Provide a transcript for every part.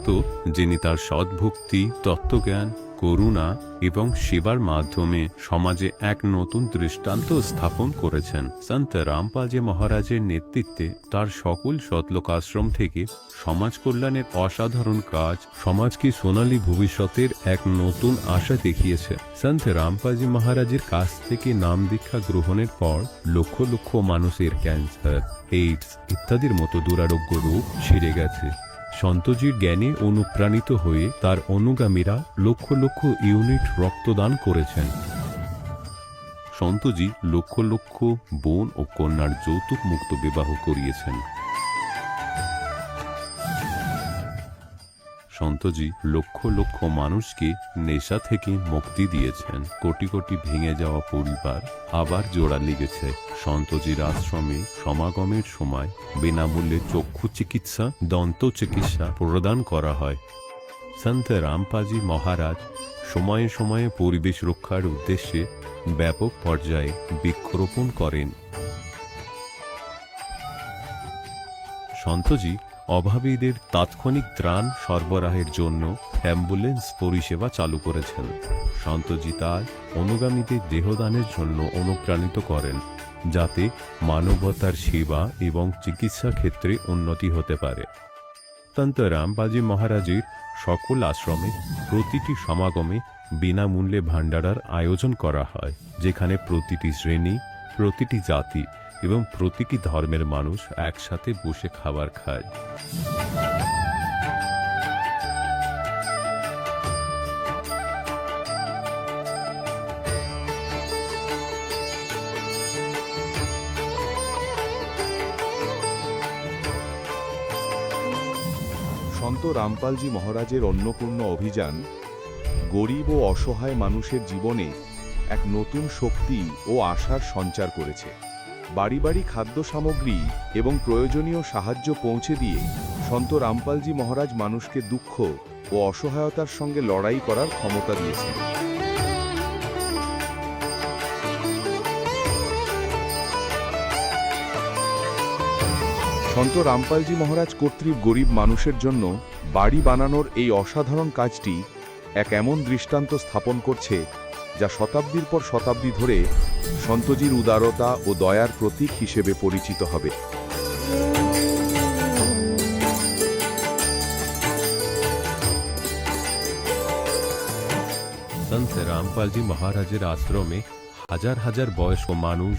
বিখ্যাত, যিনি তার সদ্ভক্তি, তত্ত্বজ্ঞান, করুণা এবং সেবার মাধ্যমে সমাজে এক নতুন দৃষ্টান্ত স্থাপন করেছেন। সন্ত রামপালজি মহারাজের নেতৃত্বে তার সকল সতলোক আশ্রম থেকে সমাজ কল্যাণের অসাধারণ কাজ সমাজকে সোনালী ভবিষ্যতের এক নতুন আশা দেখিয়েছে। সন্ত রামপালজি মহারাজের কাছ থেকে নাম দীক্ষা গ্রহণের পর লক্ষ লক্ষ মানুষের ক্যান্সার, এইডস ইত্যাদির মতো দুরারোগ্য রোগ সেরে গেছে। সন্তজির জ্ঞানে অনুপ্রাণিত হয়ে তার অনুগামীরা লক্ষ লক্ষ ইউনিট রক্তদান করেছেন। সন্তজি লক্ষ লক্ষ বোন ও কন্যার যৌতুক মুক্ত বিবাহ করিয়েছেন। সন্তজি লক্ষ লক্ষ মানুষকে নেশা থেকে মুক্তি দিয়েছেন। কোটি কোটি ভেঙে যাওয়া পরিবার আবার জোড়া লেগেছে। সন্তজির আশ্রমে সমাগমের সময় বিনামূল্যে চক্ষু চিকিৎসা, দন্ত চিকিৎসা প্রদান করা হয়। সন্ত রামপালজি মহারাজ সময়ে সময়ে পরিবেশ রক্ষার উদ্দেশ্যে ব্যাপক পর্যায়ে বৃক্ষরোপণ করেন। সন্তজি অভাবীদের তাৎক্ষণিক ত্রাণ সরবরাহের জন্য অ্যাম্বুলেন্স পরিষেবা চালু করেছেন। সন্তজি তার অনুগামীদের দেহদানের জন্য অনুপ্রাণিত করেন, যাতে মানবতার সেবা এবং চিকিৎসা ক্ষেত্রে উন্নতি হতে পারে। সন্ত রামপালজি মহারাজের সকল আশ্রমে প্রতিটি সমাগমে বিনামূল্যে ভান্ডারার আয়োজন করা হয়, যেখানে প্রতিটি শ্রেণী, প্রতিটি জাতি এবং প্রতিটি ধর্মের মানুষ একসাথে বসে খাবার খায়। সন্ত রামপালজি মহারাজের অন্নপূর্ণ অভিযান গরিব ও অসহায় মানুষের জীবনে এক নতুন শক্তি ও আশার সঞ্চার করেছে। বাড়ি বাড়ি খাদ্য সামগ্রী এবং প্রয়োজনীয় সাহায্য পৌঁছে দিয়ে সন্ত রামপালজি মহারাজ মানুষকে দুঃখ ও অসহায়তার সঙ্গে লড়াই করার ক্ষমতা দিয়েছেন। সন্ত রামপালজি মহারাজ কর্তৃক গরিব মানুষের জন্য বাড়ি বানানোর এই অসাধারণ কাজটি এক এমন দৃষ্টান্ত স্থাপন করছে, যা শতাব্দীর পর শতাব্দী ধরে সন্তজির উদারতা ও দয়ার প্রতীক হিসেবে পরিচিত হবে। সন্ত রামপালজি মহারাজের আশ্রমে হাজার হাজার বয়স্ক মানুষ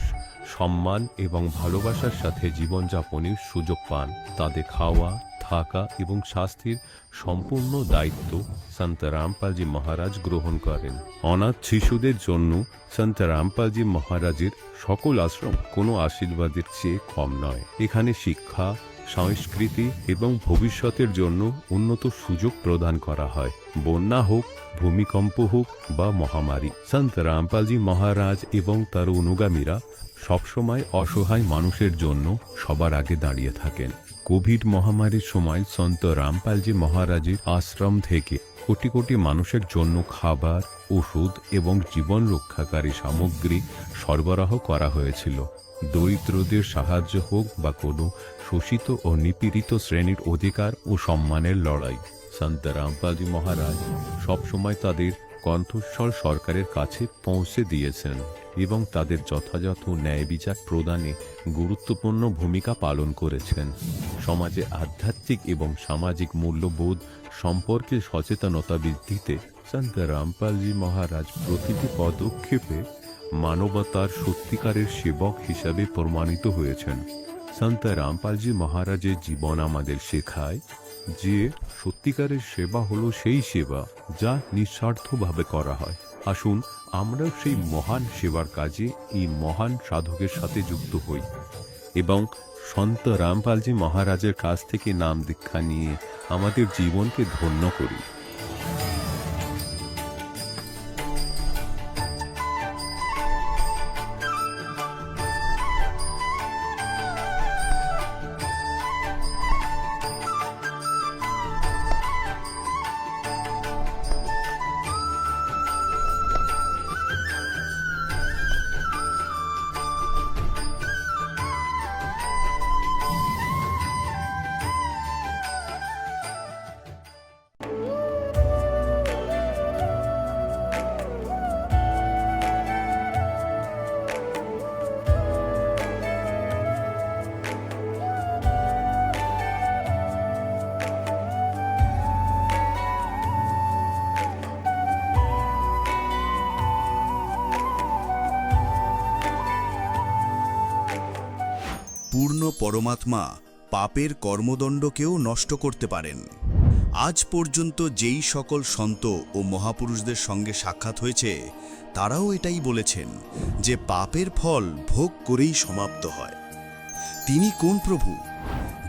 সম্মান এবং ভালোবাসার সাথে জীবনযাপনের সুযোগ পান। তাদের খাওয়া, থাকা এবং স্বাস্থ্যের সম্পূর্ণ দায়িত্ব সন্ত রামপালজি মহারাজ গ্রহণ করেন। অনাথ শিশুদের জন্য সন্ত রামপালজি মহারাজের সকল আশ্রম কোনো আশীর্বাদের চেয়ে কম নয়। এখানে শিক্ষা, সংস্কৃতি এবং ভবিষ্যতের জন্য উন্নত সুযোগ প্রদান করা হয়। বন্যা হোক, ভূমিকম্প হোক বা মহামারী, সন্ত রামপালজি মহারাজ এবং তার অনুগামীরা সবসময় অসহায় মানুষের জন্য সবার আগে দাঁড়িয়ে থাকেন। কোভিড মহামারীর সময় সন্ত রামপালজি মহারাজের আশ্রম থেকে কোটি কোটি মানুষের জন্য খাবার, ওষুধ এবং জীবন রক্ষাকারী সামগ্রী সরবরাহ করা হয়েছিল। দরিদ্রদের সাহায্য হোক বা কোনো শোষিত ও নিপীড়িত শ্রেণীর অধিকার ও সম্মানের লড়াই, সন্ত রামপালজি মহারাজ সবসময় তাদের কণ্ঠস্বর সরকারের কাছে পৌঁছে দিয়েছেন এবং তাদের যথাযথ ন্যায় বিচার প্রদানে গুরুত্বপূর্ণ ভূমিকা পালন করেছেন। সমাজে আধ্যাত্মিক এবং সামাজিক মূল্যবোধ সম্পর্কে সচেতনতা বৃদ্ধিতে সন্ত রামপালজি মহারাজ প্রতিটি পদক্ষেপে মানবতার সত্যিকারের সেবক হিসাবে প্রমাণিত হয়েছেন। সন্ত রামপালজি মহারাজের জীবন আমাদের শেখায় যে সত্যিকারের সেবা হলো সেই সেবা যা নিঃস্বার্থভাবে করা হয়। আসুন আমরা সেই মহান সেবার কাজে এই মহান সাধকের সাথে যুক্ত হই এবং সন্ত রামপালজি মহারাজের কাছ থেকে নাম দীক্ষা নিয়ে আমাদের জীবনকে ধন্য করি। পূর্ণ পরমাত্মা পাপের কর্মদণ্ডকেও নষ্ট করতে পারেন। আজ পর্যন্ত যেই সকল সন্ত ও মহাপুরুষদের সঙ্গে সাক্ষাৎ হয়েছে তারাও এটাই বলেছেন যে পাপের ফল ভোগ করেই সমাপ্ত হয়। তিনি কোন প্রভু?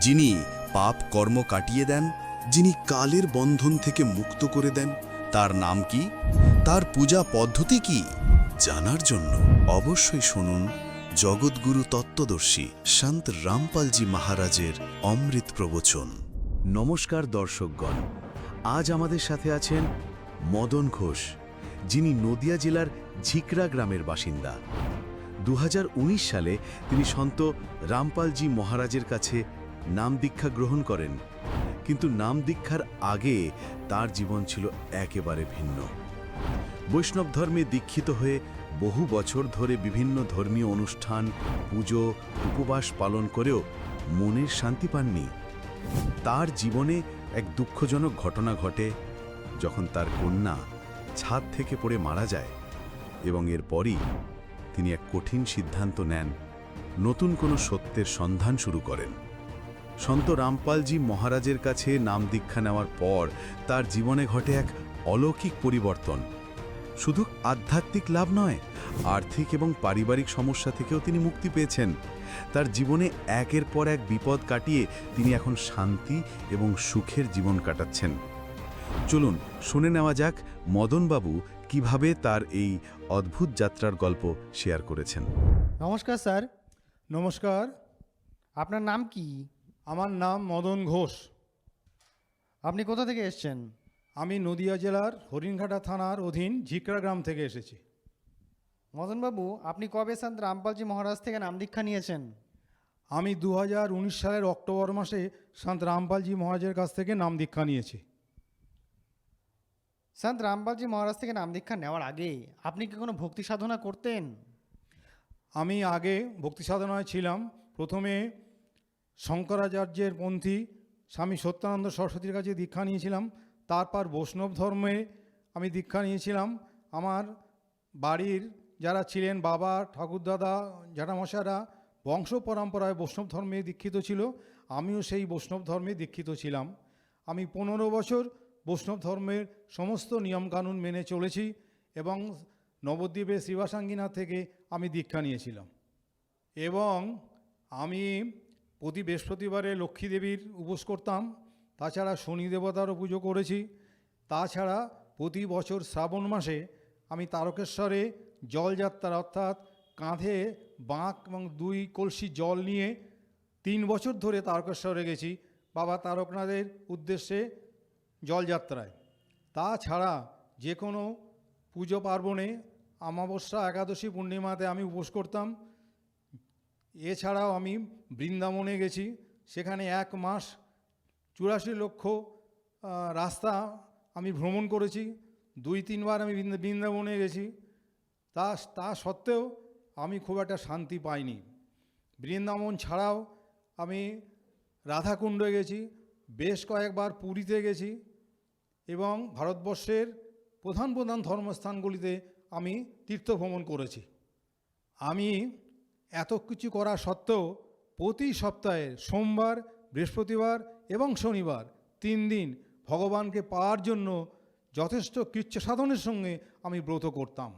যিনি পাপ কর্ম কাটিয়ে দেন, যিনি কালের বন্ধন থেকে মুক্ত করে দেন। তার নাম কি? তার পূজা পদ্ধতি কি? জানার জন্য অবশ্যই শুনুন জগৎগুরু তত্ত্বদর্শী সন্ত রামপালজি মহারাজের অমৃত প্রবচন। নমস্কার দর্শকগণ, আজ আমাদের সাথে আছেন মদন ঘোষ, যিনি নদিয়া জেলার ঝিকরা গ্রামের বাসিন্দা। 2019 সালে তিনি সন্ত রামপালজি মহারাজের কাছে নাম দীক্ষা গ্রহণ করেন, কিন্তু নাম দীক্ষার আগে তার জীবন ছিল একেবারে ভিন্ন। বৈষ্ণব ধর্মে দীক্ষিত হয়ে বহু বছর ধরে বিভিন্ন ধর্মীয় অনুষ্ঠান, পুজো, উপবাস পালন করেও মনের শান্তি পাননি। তার জীবনে এক দুঃখজনক ঘটনা ঘটে যখন তার কন্যা ছাদ থেকে পড়ে মারা যায়, এবং এরপরই তিনি এক কঠিন সিদ্ধান্ত নেন, নতুন কোনো সত্যের সন্ধান শুরু করেন। সন্ত রামপালজি মহারাজের কাছে নাম দীক্ষা নেওয়ার পর তার জীবনে ঘটে এক অলৌকিক পরিবর্তন। শুধু আধ্যাত্মিক লাভ নয়, আর্থিক এবং পারিবারিক সমস্যা থেকেও তিনি মুক্তি পেয়েছেন। তার জীবনে একের পর এক বিপদ কাটিয়ে তিনি এখন শান্তি এবং সুখের জীবন কাটাচ্ছেন। চলুন শুনে নেওয়া যাক মদনবাবু কিভাবে তার এই অদ্ভুত যাত্রার গল্প শেয়ার করেছেন। নমস্কার স্যার। নমস্কার, আপনার নাম কি? আমার নাম মদন ঘোষ। আপনি কোথা থেকে এসেছেন? আমি নদিয়া জেলার হরিণঘাটা থানার অধীন ঝিকরা গ্রাম থেকে এসেছি। মদনবাবু, আপনি কবে সন্ত রামপালজি মহারাজ থেকে নাম দীক্ষা নিয়েছেন? আমি 2019 সালের অক্টোবর মাসে সন্ত রামপালজি মহারাজের কাছ থেকে নাম দীক্ষা নিয়েছি। সন্ত রামপালজি মহারাজ থেকে নাম দীক্ষা নেওয়ার আগে আপনি কি কোনো ভক্তি সাধনা করতেন? আমি আগে ভক্তি সাধনায় ছিলাম। প্রথমে শঙ্করাচার্যের পন্থী স্বামী সত্যানন্দ সরস্বতীর কাছে দীক্ষা নিয়েছিলাম। তারপর বৈষ্ণব ধর্মে আমি দীক্ষা নিয়েছিলাম। আমার বাড়ির যারা ছিলেন, বাবা, ঠাকুরদাদা, জ্যাঠামশাইরা বংশ পরম্পরায় বৈষ্ণব ধর্মে দীক্ষিত ছিল। আমিও সেই বৈষ্ণব ধর্মে দীক্ষিত ছিলাম। আমি 15 বছর বৈষ্ণব ধর্মের সমস্ত নিয়মকানুন মেনে চলেছি এবং নবদ্বীপের শ্রীবাসাঙ্গীনাথ থেকে আমি দীক্ষা নিয়েছিলাম। এবং আমি প্রতি বৃহস্পতিবারে লক্ষ্মী দেবীর উপোস করতাম। তাছাড়া শনি দেবতারও পুজো করেছি। তাছাড়া প্রতি বছর শ্রাবণ মাসে আমি তারকেশ্বরে জলযাত্রা, অর্থাৎ কাঁধে বাঁক এবং 2 কলসি জল নিয়ে 3 বছর ধরে তারকেশ্বরে গেছি বাবা তারকনাথের উদ্দেশ্যে জলযাত্রায়। তাছাড়া যে কোনো পুজো পার্বণে, অমাবস্যা, একাদশী, পূর্ণিমাতে আমি উপোস করতাম। এছাড়াও আমি বৃন্দাবনে গেছি। সেখানে 1 মাস 84 লক্ষ রাস্তা আমি ভ্রমণ করেছি। 2-3 বার আমি বৃন্দাবনে গেছি। তা সত্ত্বেও আমি খুব একটা শান্তি পাইনি। বৃন্দাবন ছাড়াও আমি রাধাকুণ্ডে গেছি, বেশ কয়েকবার পুরীতে গেছি এবং ভারতবর্ষের প্রধান প্রধান ধর্মস্থানগুলিতে আমি তীর্থ ভ্রমণ করেছি। আমি এত কিছু করা সত্ত্বেও প্রতি সপ্তাহে সোমবার, বৃহস্পতিবার এবং শনিবার 3 দিন ভগবানকে পাওয়ার জন্য যথেষ্ট কৃচ্ছ সাধনের সঙ্গে আমি ব্রত করতাম।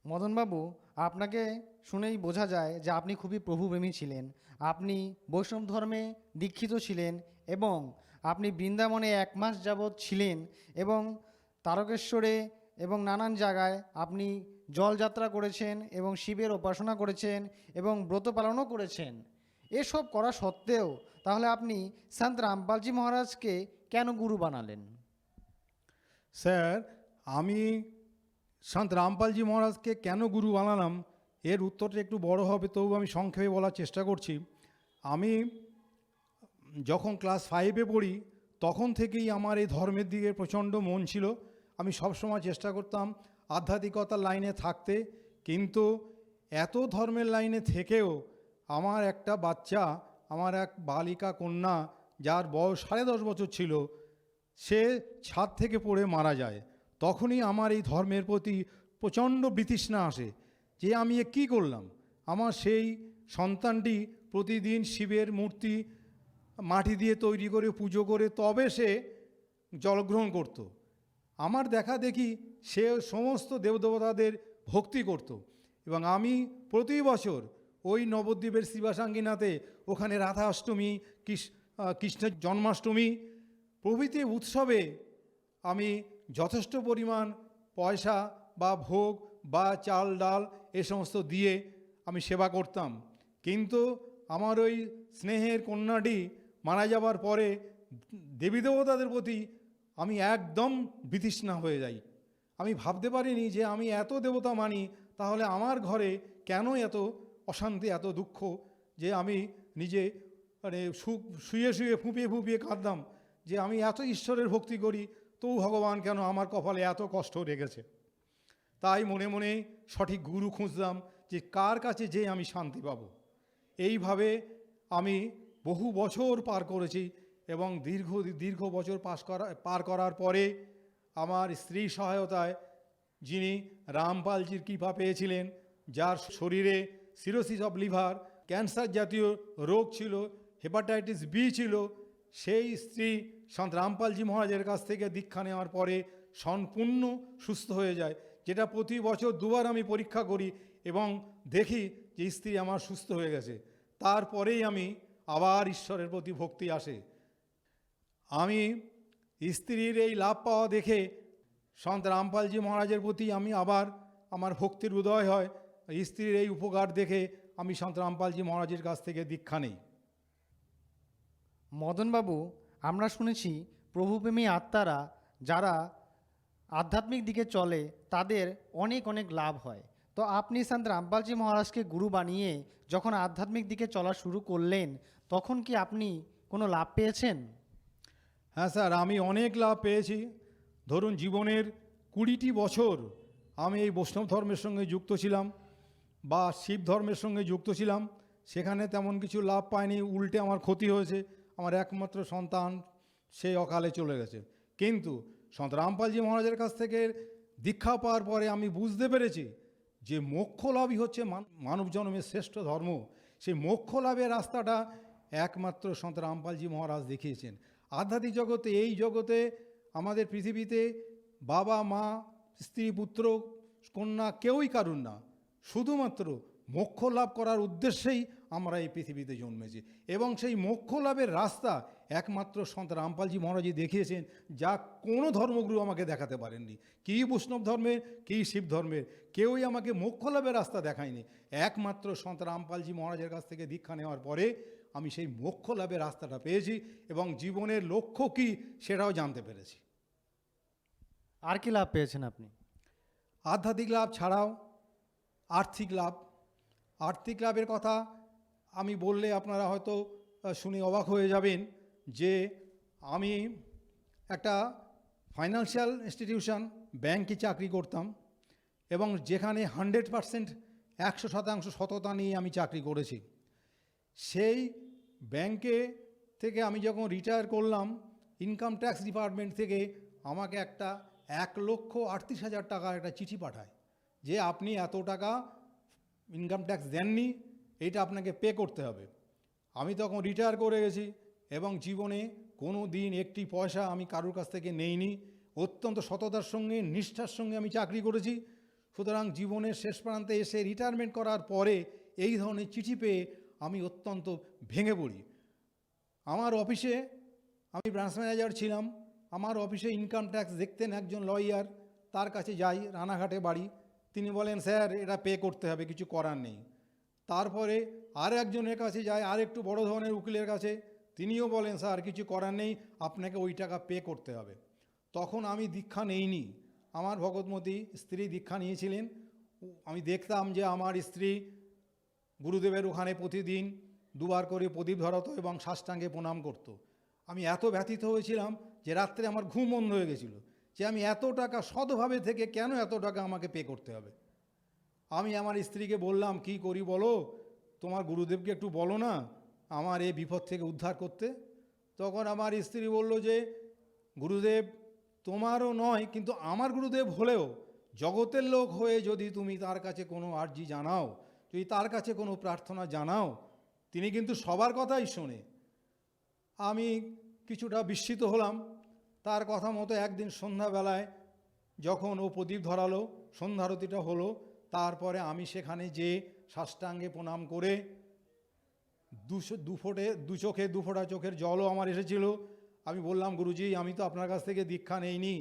মদনবাবু, আপনাকে শুনেই বোঝা যায় যে আপনি খুবই প্রভুপ্রেমী ছিলেন। আপনি বৈষ্ণব ধর্মে দীক্ষিত ছিলেন এবং আপনি বৃন্দাবনে 1 মাস যাবৎ ছিলেন এবং তারকেশ্বরে এবং নানান জায়গায় আপনি জলযাত্রা করেছেন এবং শিবের উপাসনা করেছেন এবং ব্রত পালনও করেছেন। এসব করা সত্ত্বেও তাহলে আপনি সন্ত রামপালজি মহারাজকে কেন গুরু বানালেন? স্যার, আমি সন্ত রামপালজি মহারাজকে কেন গুরু বানালাম এর উত্তরটা একটু বড় হবে, তবু আমি সংক্ষেপে বলার চেষ্টা করছি। আমি যখন ক্লাস 5-এ পড়ি তখন থেকেই আমার এই ধর্মের দিকে প্রচণ্ড মন ছিল। আমি সবসময় চেষ্টা করতাম আধ্যাত্মিকতার লাইনে থাকতে, কিন্তু এত ধর্মের লাইনে থেকেও আমার একটা বাচ্চা, আমার এক বালিকা কন্যা যার বয়স 10.5 বছর ছিল, সে ছাদ থেকে পড়ে মারা যায়। তখনই আমার এই ধর্মের প্রতি প্রচণ্ড বিতৃষ্ণা আসে যে আমি কী করলাম। আমার সেই সন্তানটি প্রতিদিন শিবের মূর্তি মাটি দিয়ে তৈরি করে পুজো করে তবে সে জলগ্রহণ করত। আমার দেখা দেখি সে সমস্ত দেবদেবতাদের ভক্তি করত এবং আমি প্রতি বছর ওই নবদ্বীপের শিবাসাঙ্গীনাথে ওখানে রাধা অষ্টমী, কৃষ্ণের জন্মাষ্টমী প্রভৃতি উৎসবে আমি যথেষ্ট পরিমাণ পয়সা বা ভোগ বা চাল ডাল এ সমস্ত দিয়ে আমি সেবা করতাম। কিন্তু আমার ওই স্নেহের কন্যাটি মারা যাবার পরে দেবী দেবতাদের প্রতি আমি একদম বিতৃষ্ণা হয়ে যাই। আমি ভাবতে পারিনি যে আমি এত দেবতা মানি, তাহলে আমার ঘরে কেন এত অশান্তি, এত দুঃখ, যে আমি নিজে মানে শুয়ে শুয়ে ফুঁপিয়ে ফুঁপিয়ে কাঁদতাম যে আমি এত ঈশ্বরের ভক্তি করি, তবু ভগবান কেন আমার কপালে এত কষ্ট রেখেছে। তাই মনে মনে সঠিক গুরু খুঁজতাম যে কার কাছে যে আমি শান্তি পাব। এইভাবে আমি বহু বছর পার করেছি এবং দীর্ঘ বছর পার করার পরে আমার স্ত্রীর সহায়তায়, যিনি রামপালজির কৃপা পেয়েছিলেন, যার শরীরে সিরোসিস অফ লিভার, ক্যান্সার জাতীয় রোগ ছিল, হেপাটাইটিস বি ছিল, সেই স্ত্রী সন্ত রামপালজি মহারাজের কাছ থেকে দীক্ষা নেওয়ার পরে সম্পূর্ণ সুস্থ হয়ে যায়, যেটা প্রতি বছর দুবার আমি পরীক্ষা করি এবং দেখি যে স্ত্রী আমার সুস্থ হয়ে গেছে। তারপরেই আমি আবার ঈশ্বরের প্রতি ভক্তি আসে। আমি স্ত্রীর এই লাভ পাওয়া দেখে সন্ত রামপালজি মহারাজের প্রতি আমি আবার আমার ভক্তির উদয় হয়। স্ত্রীর এই উপকার দেখে আমি সন্ত রামপালজি মহারাজের কাছ থেকে দীক্ষা নেই। মদনবাবু, আমরা শুনেছি প্রভুপ্রেমী আত্মারা যারা আধ্যাত্মিক দিকে চলে তাদের অনেক অনেক লাভ হয়। তো আপনি সন্ত রামপালজি মহারাজকে গুরু বানিয়ে যখন আধ্যাত্মিক দিকে চলা শুরু করলেন, তখন কি আপনি কোনো লাভ পেয়েছেন? হ্যাঁ স্যার, আমি অনেক লাভ পেয়েছি। ধরুন, জীবনের 20টি বছর আমি এই বৈষ্ণব ধর্মের সঙ্গে যুক্ত ছিলাম বা শিব ধর্মের সঙ্গে যুক্ত ছিলাম, সেখানে তেমন কিছু লাভ পাইনি, উল্টে আমার ক্ষতি হয়েছে। আমার একমাত্র সন্তান সে অকালে চলে গেছে। কিন্তু সন্ত রামপালজি মহারাজের কাছ থেকে দীক্ষা পাওয়ার পরে আমি বুঝতে পেরেছি যে মোক্ষ লাভই হচ্ছে মানব জন্মের শ্রেষ্ঠ ধর্ম। সেই মোক্ষ লাভের রাস্তাটা একমাত্র সন্ত রামপালজি মহারাজ দেখিয়েছেন। আধ্যাত্মিক জগতে, এই জগতে, আমাদের পৃথিবীতে বাবা মা স্ত্রী পুত্র কন্যা কেউই কারুন না, শুধুমাত্র মোক্ষ লাভ করার উদ্দেশ্যেই আমরা এই পৃথিবীতে জন্মেছি এবং সেই মোক্ষ লাভের রাস্তা একমাত্র সন্ত রামপালজি মহারাজই দেখিয়েছেন, যা কোনো ধর্মগুরু আমাকে দেখাতে পারেননি। কী বৈষ্ণব ধর্মের, কী শিব ধর্মের, কেউই আমাকে মোক্ষ লাভের রাস্তা দেখায়নি। একমাত্র সন্ত রামপালজি মহারাজের কাছ থেকে দীক্ষা নেওয়ার পরে আমি সেই মোক্ষ লাভের রাস্তাটা পেয়েছি এবং জীবনের লক্ষ্য কী সেটাও জানতে পেরেছি। আর কি লাভ পেয়েছেন আপনি? আধ্যাত্মিক লাভ ছাড়াও আর্থিক লাভ। আর্থিক লাভের কথা আমি বললে আপনারা হয়তো শুনে অবাক হয়ে যাবেন যে আমি একটা ফাইন্যান্সিয়াল ইনস্টিটিউশন, ব্যাংকে চাকরি করতাম এবং যেখানে 100% 100% সততা নিয়ে আমি চাকরি করেছি। সেই ব্যাংকে থেকে আমি যখন রিটায়ার করলাম, ইনকাম ট্যাক্স ডিপার্টমেন্ট থেকে আমাকে একটা 1,38,000 টাকার একটা চিঠি পাঠায় যে আপনি এত টাকা ইনকাম ট্যাক্স দেননি, এটা আপনাকে পে করতে হবে। আমি তখন রিটায়ার করে গেছি এবং জীবনে কোনো দিন একটি পয়সা আমি কারোর কাছ থেকে নেইনি। অত্যন্ত সততার সঙ্গে, নিষ্ঠার সঙ্গে আমি চাকরি করেছি। সুতরাং জীবনের শেষ প্রান্তে এসে রিটায়ারমেন্ট করার পরে এই ধরনের চিঠি পেয়ে আমি অত্যন্ত ভেঙে পড়ি। আমার অফিসে, আমি ব্রাঞ্চ ম্যানেজার ছিলাম, আমার অফিসে ইনকাম ট্যাক্স দেখতেন একজন লয়ার, তার কাছে যাই, রানাঘাটে বাড়ি। তিনি বলেন, স্যার এটা পে করতে হবে, কিছু করার নেই। তারপরে আর একজনের কাছে যায়, আর একটু বড় ধরনের উকিলের কাছে, তিনিও বলেন, স্যার কিছু করার নেই, আপনাকে ওই টাকা পে করতে হবে। তখন আমি দীক্ষা নেইনি, আমার ভগৎমতী স্ত্রী দীক্ষা নিয়েছিলেন। আমি দেখতাম যে আমার স্ত্রী গুরুদেবের ওখানে প্রতিদিন 2 বার করে প্রদীপ ধরাতো এবং সাষ্টাঙ্গে প্রণাম করত। আমি এত ব্যথিত হয়েছিলাম যে রাত্রে আমার ঘুম বন্ধ হয়ে গেছিল যে আমি এত টাকা সৎভাবে থেকে কেন এত টাকা আমাকে পে করতে হবে। আমি আমার স্ত্রীকে বললাম, কি করি বলো, তোমার গুরুদেবকে একটু বলো না আমার এই বিপদ থেকে উদ্ধার করতে। তখন আমার স্ত্রী বলল যে গুরুদেব তোমারও নয়, কিন্তু আমার গুরুদেব হলেও জগতের লোক হয়ে যদি তুমি তার কাছে কোনো আর্জি জানাও, যদি তার কাছে কোনো প্রার্থনা জানাও, তিনি কিন্তু সবার কথাই শোনে। আমি কিছুটা বিস্মিত হলাম। তার কথা মতো একদিন সন্ধ্যাবেলায় যখন ও প্রদীপ ধরালো, সন্ধ্যারতিটা হলো, তারপরে আমি সেখানে যে সাষ্টাঙ্গে প্রণাম করে দু চোখে দু ফোঁটা চোখের জলও আমার এসেছিল। আমি বললাম, গুরুজি, আমি তো আপনার কাছ থেকে দীক্ষা নেইনি,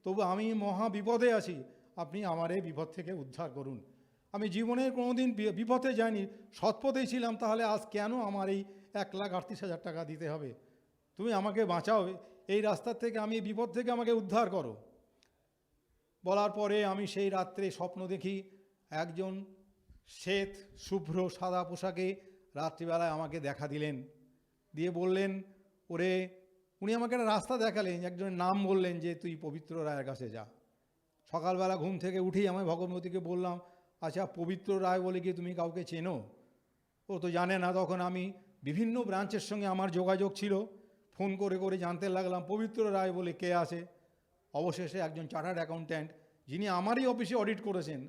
তবু আমি মহা বিপদে আছি, আপনি আমার এই বিপদ থেকে উদ্ধার করুন। আমি জীবনের কোনোদিন বিপদে যাইনি, সৎপথেই ছিলাম, তাহলে আজ কেন আমার এই 1,38,000 টাকা দিতে হবে? তুমি আমাকে বাঁচাও, এই রাস্তার থেকে, আমি এই বিপদ থেকে আমাকে উদ্ধার করো। বলার পরে আমি সেই রাত্রে স্বপ্ন দেখি, একজন শ্বেত শুভ্র সাদা পোশাকে রাত্রিবেলায় আমাকে দেখা দিলেন, দিয়ে বললেন, ওরে, উনি আমাকে একটা রাস্তা দেখালেন, একজনের নাম বললেন যে তুই পবিত্র রায়ের কাছে যা। সকালবেলা ঘুম থেকে উঠেই আমি ভগবতীকে বললাম, আচ্ছা, পবিত্র রায় বলে কি তুমি কাউকে চেনো? ও তো জানে না। তখন আমি বিভিন্ন ব্রাঞ্চের সঙ্গে আমার যোগাযোগ ছিল, ফোন করে করে জানতে লাগলাম পবিত্র রায় বলে কে আছে। অবশেষে একজন চার্টার্ড অ্যাকাউন্ট্যান্ট, যিনি আমারই অফিসে অডিট করেছেন,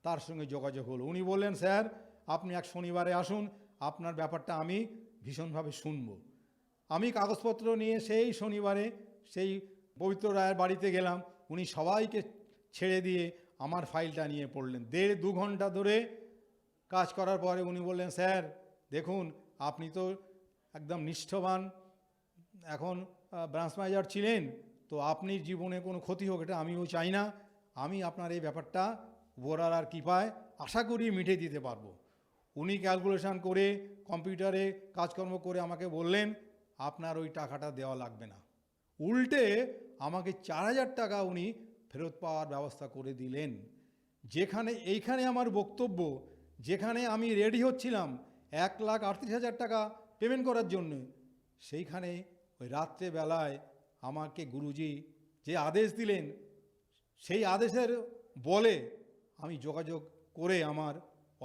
তার সঙ্গে যোগাযোগ হলো। উনি বললেন, স্যার, আপনি এক শনিবারে আসুন, আপনার ব্যাপারটা আমি ভীষণভাবে শুনব। আমি কাগজপত্র নিয়ে সেই শনিবারে সেই পবিত্র রায়ের বাড়িতে গেলাম। উনি সবাইকে ছেড়ে দিয়ে আমার ফাইলটা নিয়ে পড়লেন। 1.5-2 ঘন্টা ধরে কাজ করার পরে উনি বললেন, স্যার দেখুন, আপনি তো একদম নিষ্ঠবান, এখন ব্রাঞ্চ ম্যানেজার ছিলেন, তো আপনি জীবনে কোনো ক্ষতি হোক এটা আমিও চাই না। আমি আপনার এই ব্যাপারটা উপরওয়ালার কৃপায় আশা করি মিটিয়ে দিতে পারবো। উনি ক্যালকুলেশন করে কম্পিউটারে কাজকর্ম করে আমাকে বললেন, আপনার ওই টাকাটা দেওয়া লাগবে না, উল্টে আমাকে 4,000 টাকা উনি ফেরত পাওয়ার ব্যবস্থা করে দিলেন। এইখানে আমার বক্তব্য, যেখানে আমি রেডি হচ্ছিলাম 1,38,000 টাকা পেমেন্ট করার জন্য, সেইখানে ওই রাত্রেবেলায় আমাকে গুরুজি যে আদেশ দিলেন, সেই আদেশের বলে আমি যোগাযোগ করে আমার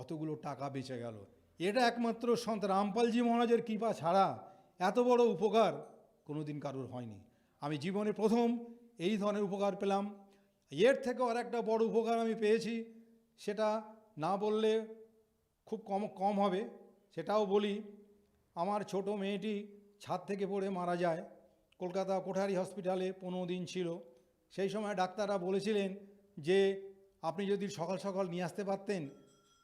অতগুলো টাকা বেঁচে গেল। এটা একমাত্র সন্ত রামপালজি মহারাজের কৃপা ছাড়া এত বড় উপকার কোনোদিন কারোর হয়নি। আমি জীবনে প্রথম এই ধরনের উপকার পেলাম। এর থেকেও আর একটা বড় উপকার আমি পেয়েছি, সেটা না বললে খুব কম হবে, সেটাও বলি। আমার ছোট মেয়েটি ছাদ থেকে পড়ে মারা যায়। কলকাতা কোঠারি হসপিটালে 15 দিন ছিল। সেই সময় ডাক্তাররা বলেছিলেন যে আপনি যদি সকাল সকাল নিয়ে আসতে পারতেন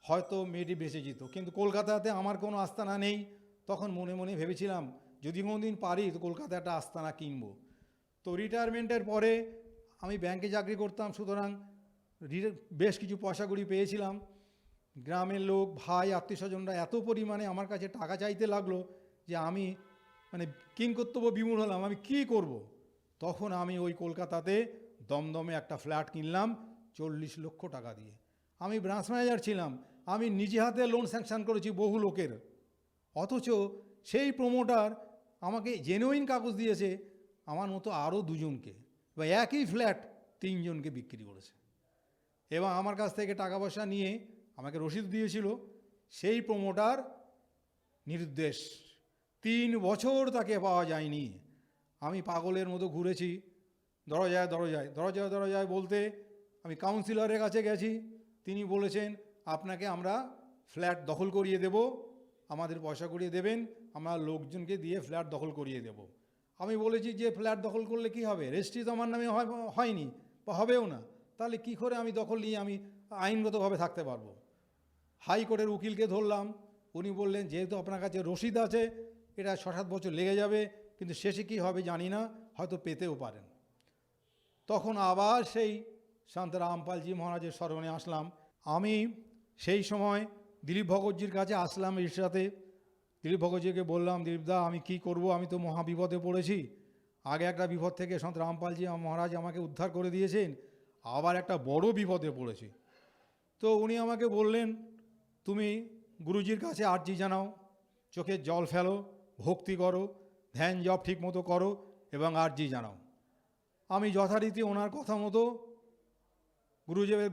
হয়তো মেয়েটি বেঁচে যেত, কিন্তু কলকাতাতে আমার কোনো আস্তানা নেই। তখন মনে মনে ভেবেছিলাম যদি কোনোদিন পারি তো কলকাতায় একটা আস্তানা কিনবো। তো রিটায়ারমেন্টের পরে আমি ব্যাংকে চাকরি করতাম, সুতরাং বেশ কিছু পয়সা কড়ি পেয়েছিলাম। গ্রামের লোক, ভাই, আত্মীয়স্বজনরা এত পরিমাণে আমার কাছে টাকা চাইতে লাগলো যে আমি কিংকর্তব্য বিমূঢ় হলাম, আমি কি করব। তখন আমি ওই কলকাতাতে দমদমে একটা ফ্ল্যাট কিনলাম 40 লক্ষ টাকা দিয়ে। আমি ব্রাঞ্চ ম্যানেজার ছিলাম, আমি নিজে হাতে লোন স্যাংশন করেছি বহু লোকের, অথচ সেই প্রমোটার আমাকে জেনুইন কাগজ দিয়েছে আমার মতো আরও 2 জনকে, বা একই ফ্ল্যাট 3 জনকে বিক্রি করেছে, এবং আমার কাছ থেকে টাকা পয়সা নিয়ে আমাকে রসিদ দিয়েছিল। সেই প্রমোটার নিরুদ্দেশ, 3 বছর তাকে পাওয়া যায়নি। আমি পাগলের মতো ঘুরেছি দরজায় দরজায় দরজায় দরজায় বলতে আমি কাউন্সিলরের কাছে গেছি। তিনি বলেছেন আপনাকে আমরা ফ্ল্যাট দখল করিয়ে দেব, আমাদের পয়সা করিয়ে দেবেন, আমরা লোকজনকে দিয়ে ফ্ল্যাট দখল করিয়ে দেব। আমি বলেছি যে ফ্ল্যাট দখল করলে কি হবে, রেজিস্ট্রি তো আমার নামে হয়নি বা হবেও না, তাহলে কি করে আমি দখল নিয়ে আমি আইনগতভাবে থাকতে পারবো। হাইকোর্টের উকিলকে ধরলাম, উনি বললেন যেহেতু আপনার কাছে রসিদ আছে এটা 6-7 বছর লেগে যাবে, কিন্তু শেষে কি হবে জানি না, হয়তো পেতেও পারেন। তখন আবার সেই সন্ত রামপালজি মহারাজের স্মরণে আসলাম। আমি সেই সময় দিলীপ ভগতজির কাছে আসলাম ইরশাতে। দিলীপ ভগতজিকে বললাম, দিলীপদা আমি কি করব, আমি তো মহা বিপদে পড়েছি। আগে একটা বিপদ থেকে সন্ত রামপালজি মহারাজ আমাকে উদ্ধার করে দিয়েছেন, আবার একটা বড় বিপদে পড়েছি। তো উনি আমাকে বললেন তুমি গুরুজির কাছে আর্জি জানাও, চোখের জল ফেলো, ভক্তি করো, ধ্যান জপ ঠিক মতো করো এবং আর্জি জানাও। আমি যথারীতি ওনার কথা মতো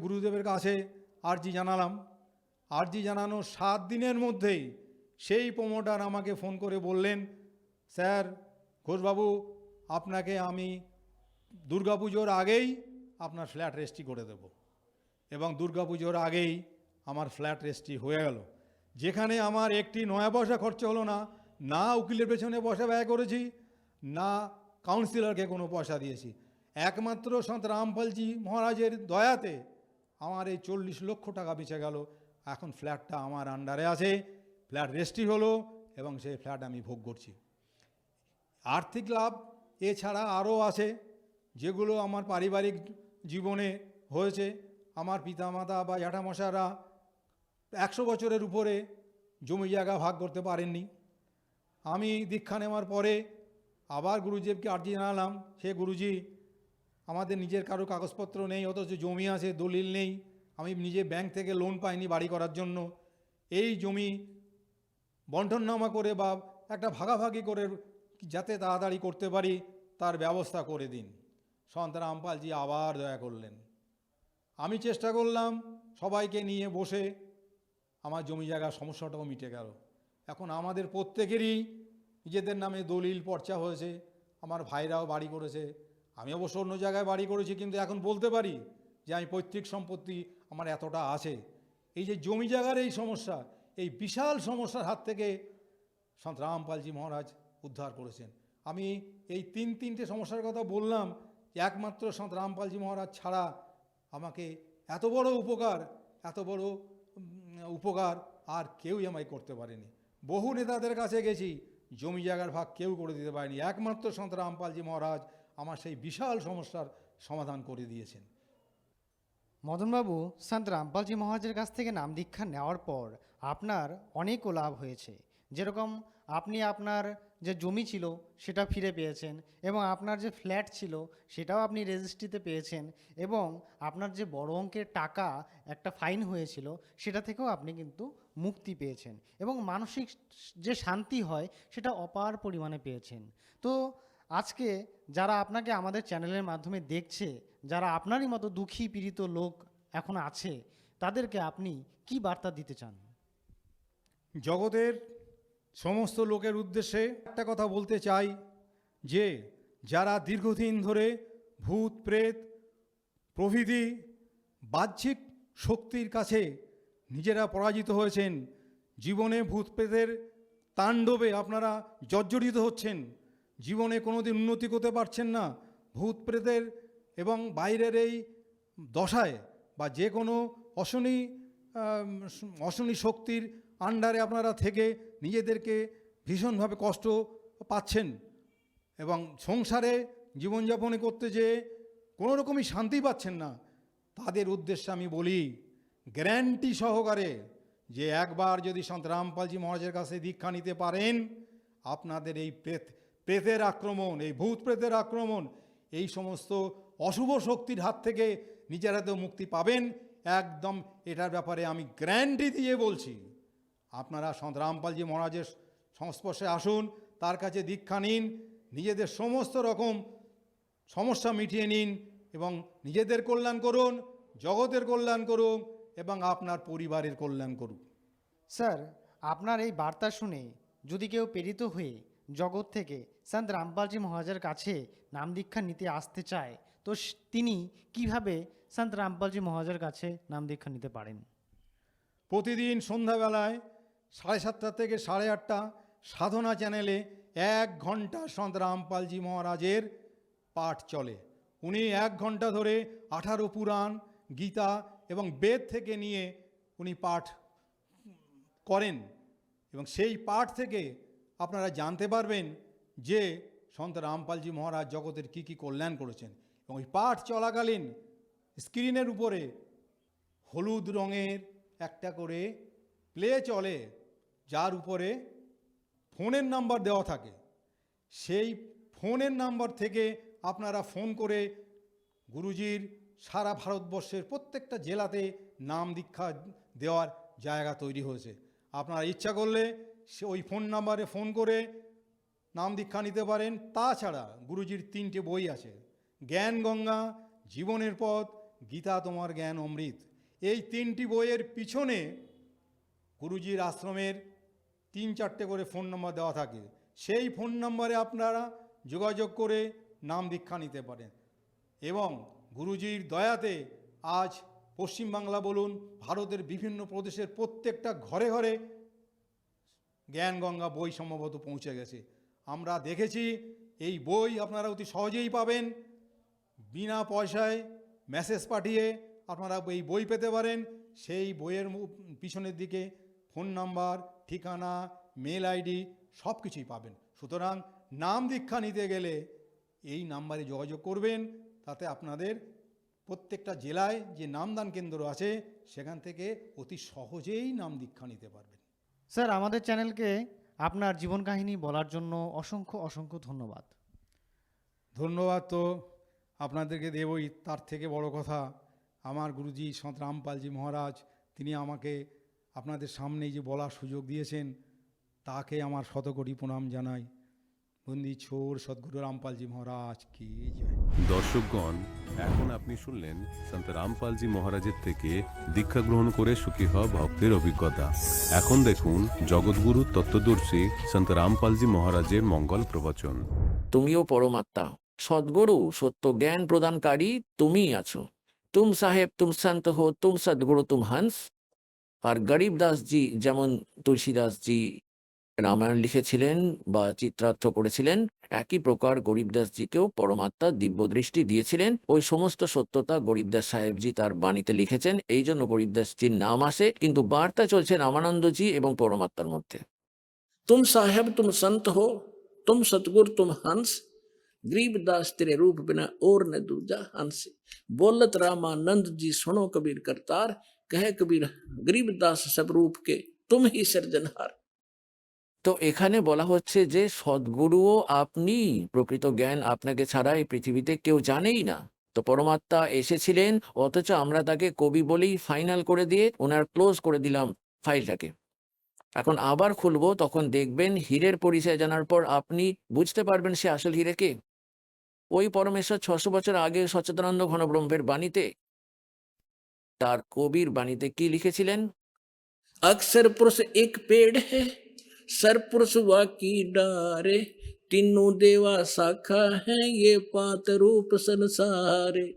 গুরুদেবের কাছে আর্জি জানালাম। আর্জি জানানোর 7 দিনের মধ্যেই সেই প্রমোটার আমাকে ফোন করে বললেন, স্যার ঘোষবাবু, আপনাকে আমি দুর্গাপুজোর আগেই আপনার ফ্ল্যাট রেজিস্ট্রি করে দেব। এবং দুর্গাপুজোর আগেই আমার ফ্ল্যাট রেজিস্ট্রি হয়ে গেল। যেখানে আমার একটি নয়া পয়সা খরচা হলো না, না উকিলের পেছনে পয়সা ব্যয় করেছি, না কাউন্সিলরকে কোনো পয়সা দিয়েছি। একমাত্র সন্ত রামপালজি মহারাজের দয়াতে আমার এই 40 লক্ষ টাকা বেঁচে গেল। এখন ফ্ল্যাটটা আমার আন্ডারে আছে, ফ্ল্যাট রেজিস্ট্রি হলো এবং সেই ফ্ল্যাট আমি ভোগ করছি। আর্থিক লাভ এছাড়া আরও আছে, যেগুলো আমার পারিবারিক জীবনে হয়েছে। আমার পিতামাতা বা জ্যাঠামশারা 100 বছরের উপরে জমি জায়গা ভাগ করতে পারেননি। আমি দীক্ষা নেওয়ার পরে আবার গুরুদেবকে আর্জি জানালাম, সে গুরুজি আমাদের নিজের কারো কাগজপত্র নেই, অথচ জমি আছে, দলিল নেই, আমি নিজে ব্যাংক থেকে লোন পাইনি বাড়ি করার জন্য। এই জমি বন্টননামা করে বা একটা ভাগাভাগি করে যাতে তাড়াতাড়ি করতে পারি তার ব্যবস্থা করে দিন। সন্ত রামপালজি আবার দয়া করলেন। আমি চেষ্টা করলাম সবাইকে নিয়ে বসে, আমার জমি জায়গার সমস্যাটাও মিটে গেল। এখন আমাদের প্রত্যেকেরই নিজেদের নামে দলিল পর্চা হয়েছে, আমার ভাইরাও বাড়ি করেছে, আমি অবশ্য অন্য জায়গায় বাড়ি করেছি, কিন্তু এখন বলতে পারি যে আমি পৈতৃক সম্পত্তি আমার এতটা আছে। এই যে জমি জায়গার এই সমস্যা, এই বিশাল সমস্যার হাত থেকে সন্ত রামপালজি মহারাজ উদ্ধার করেছেন। আমি এই তিনটে সমস্যার কথা বললাম, যে একমাত্র সন্ত রামপালজি মহারাজ ছাড়া আমাকে এত বড় উপকার আর কেউই আমায় করতে পারেনি। বহু নেতাদের কাছে গেছি, জমি জায়গার ভাগ কেউ করে দিতে পারেনি। একমাত্র সন্ত রামপালজি মহারাজ আমার সেই বিশাল সমস্যার সমাধান করে দিয়েছেন। মদনবাবু, সন্ত রামপালজি মহারাজের কাছ থেকে নাম দীক্ষা নেওয়ার পর আপনার অনেকও লাভ হয়েছে। যেরকম আপনি আপনার যে জমি ছিল সেটা ফিরে পেয়েছেন, এবং আপনার যে ফ্ল্যাট ছিল সেটাও আপনি রেজিস্ট্রিতে পেয়েছেন, এবং আপনার যে বড় অঙ্কের টাকা একটা ফাইন হয়েছিল সেটা থেকেও আপনি কিন্তু মুক্তি পেয়েছেন, এবং মানসিক যে শান্তি হয় সেটা অপার পরিমাণে পেয়েছেন। তো আজকে যারা আপনাকে আমাদের চ্যানেলের মাধ্যমে দেখছে, যারা আপনারই মতো দুঃখী পীড়িত লোক এখন আছে, তাদেরকে আপনি কি বার্তা দিতে চান? জগতের সমস্ত লোকের উদ্দেশ্যে একটা কথা বলতে চাই, যে যারা দীর্ঘদিন ধরে ভূত প্রেত প্রভৃতি বাহ্যিক শক্তির কাছে নিজেরা পরাজিত হয়েছেন, জীবনে ভূত প্রেতের তাণ্ডবে আপনারা জর্জরিত হচ্ছেন, জীবনে কোনোদিন উন্নতি করতে পারছেন না, ভূত প্রেতের এবং বাইরের এই দশায় বা যে কোনো অশনি শক্তির আন্ডারে আপনারা থেকে নিজেদেরকে ভীষণভাবে কষ্ট পাচ্ছেন, এবং সংসারে জীবনযাপনে করতে যেয়ে কোনো রকমই শান্তি পাচ্ছেন না, তাদের উদ্দেশ্যে আমি বলি গ্যারান্টি সহকারে যে একবার যদি সন্ত রামপালজি মহারাজের কাছে দীক্ষা নিতে পারেন, আপনাদের এই প্রেতের আক্রমণ, এই ভূত প্রেতের আক্রমণ, এই সমস্ত অশুভ শক্তির হাত থেকে নিজেরা তো মুক্তি পাবেন একদম। এটার ব্যাপারে আমি গ্যারান্টি দিয়ে বলছি। আপনারা সন্ত রামপালজি মহারাজের সংস্পর্শে আসুন, তার কাছে দীক্ষা নিন, নিজেদের সমস্ত রকম সমস্যা মিটিয়ে নিন, এবং নিজেদের কল্যাণ করুন, জগতের কল্যাণ করুন, এবং আপনার পরিবারের কল্যাণ করুন। স্যার, আপনার এই বার্তা শুনে যদি কেউ প্রেরিত হয়ে জগৎ থেকে সন্ত রামপালজি মহারাজের কাছে নাম দীক্ষা নিতে আসতে চায়, তো তিনি কিভাবে সন্ত রামপালজি মহারাজের কাছে নাম দীক্ষা নিতে পারেন? প্রতিদিন সন্ধ্যাবেলায় 7:30 থেকে 8:30 সাধনা চ্যানেলে 1 ঘন্টা সন্ত রামপালজি মহারাজের পাঠ চলে। উনি 1 ঘন্টা ধরে 18 পুরাণ, গীতা এবং বেদ থেকে নিয়ে উনি পাঠ করেন, এবং সেই পাঠ থেকে আপনারা জানতে পারবেন যে সন্ত রামপালজি মহারাজ জগতের কী কী কল্যাণ করেছেন। এবং ওই পাঠ চলাকালীন স্ক্রিনের উপরে হলুদ রঙের একটা করে প্লে চলে, যার উপরে ফোনের নাম্বার দেওয়া থাকে। সেই ফোনের নাম্বার থেকে আপনারা ফোন করে গুরুজির সারা ভারতবর্ষের প্রত্যেকটা জেলাতে নাম দীক্ষা দেওয়ার জায়গা তৈরি হয়েছে। আপনারা ইচ্ছা করলে সে ওই ফোন নাম্বারে ফোন করে নাম দীক্ষা নিতে পারেন। তাছাড়া গুরুজির 3টে বই আছে, জ্ঞান গঙ্গা, জীবনের পথ, গীতা তোমার জ্ঞান অমৃত। এই 3টি বইয়ের পিছনে গুরুজির আশ্রমের 3-4টে করে ফোন নম্বর দেওয়া থাকে। সেই ফোন নম্বরে আপনারা যোগাযোগ করে নাম দীক্ষা নিতে পারেন। এবং গুরুজির দয়াতে আজ পশ্চিমবাংলা বলুন, ভারতের বিভিন্ন প্রদেশের প্রত্যেকটা ঘরে ঘরে জ্ঞান গঙ্গা বই সম্ভবত পৌঁছে গেছে। আমরা দেখেছি এই বই আপনারা অতি সহজেই পাবেন, বিনা পয়সায় মেসেজ পাঠিয়ে আপনারা এই বই পেতে পারেন। সেই বইয়ের পিছনের দিকে ফোন নাম্বার, ঠিকানা, মেল আইডি সব কিছুই পাবেন। সুতরাং নাম দীক্ষা নিতে গেলে এই নাম্বারে যোগাযোগ করবেন, তাতে আপনাদের প্রত্যেকটা জেলায় যে নামদান কেন্দ্র আছে সেখান থেকে অতি সহজেই নাম দীক্ষা নিতে পারবেন। স্যার, আমাদের চ্যানেলকে আপনার জীবন কাহিনী বলার জন্য অসংখ্য অসংখ্য ধন্যবাদ। ধন্যবাদ তো আপনাদেরকে দেবই, তার থেকে বড় কথা আমার গুরুজি সন্ত রামপালজি মহারাজ, তিনি আমাকে আপনাদের সামনেই যে বলার সুযোগ দিয়েছেন তাকে আমার শতকোটি প্রণাম জানাই। বন্দি ছোর সদ্গুরু রামপালজি মহারাজ কি জয়। দর্শকগণ, এখন আপনি শুনলেন সন্ত রামপালজি মহারাজের থেকে দীক্ষা গ্রহণ করে সুখী হওয়া ভক্তের অভিজ্ঞতা। এখন দেখুন জগৎগুরু তত্ত্বদর্শী সন্ত রামপালজি মহারাজের মঙ্গল প্রবচন। তুমিও পরমাত্মা, সদ্গুরু সত্য জ্ঞান প্রদানকারী তুমিই আছো। তুম সাহেব, তুম সন্ত হো, তুম সদ্গুরু, তুম হংস। আর গরিব দাস জি, যেমন তুলসীদাস জি রামায়ণ লিখেছিলেন বা চিত্রার্থ করেছিলেন, একই প্রকার গরিবদাস জিকেও পরমাত্মা দিব্য দৃষ্টি দিয়েছিলেন। ওই সমস্ত সত্যতা গরিবদাস সাহেবজি তার বাণীতে লিখেছেন, এই জন্য গরিবদাসজির নাম আসে, কিন্তু বার্তা চলছে রামানন্দজি এবং পরমাত্মার মধ্যে। তুম সাহেব, তুম সন্ত হো, तुम सतगुर, तुम हंस। गरीबदास तेरे रूप बिना और न दूजा हंस। बोलत रामानंद जी सुनो कबीर करतार, कहे कबीर गरीबदास सब रूप के तुम ही सृजनहार। তো এখানে বলা হচ্ছে যে সদ্গুরুও আপনি, প্রকৃত জ্ঞান আপনাকে ছাড়া এই পৃথিবীতে কেউ জানেই না। তো পরমাত্মা এসেছিলেন, অথচ আমরা তাকে কবি বলেই ফাইনাল করে দিয়ে ওনার ক্লোজ করে দিলাম ফাইলটাকে। এখন আবার খুলবো, তখন দেখবেন হীরের পরিচয় জানার পর আপনি বুঝতে পারবেন সে আসল হীরে কে। ওই পরমেশ্বর 600 বছর আগে সচ্চিদানন্দ ঘন ব্রহ্মের বাণীতে, তার কবির বাণীতে কি লিখেছিলেন? अक्सर पुरुष एक पेड़ है, सर पुरुष वाकी डारे, तीनों देवा शाखा है ये पात रूप संसारे।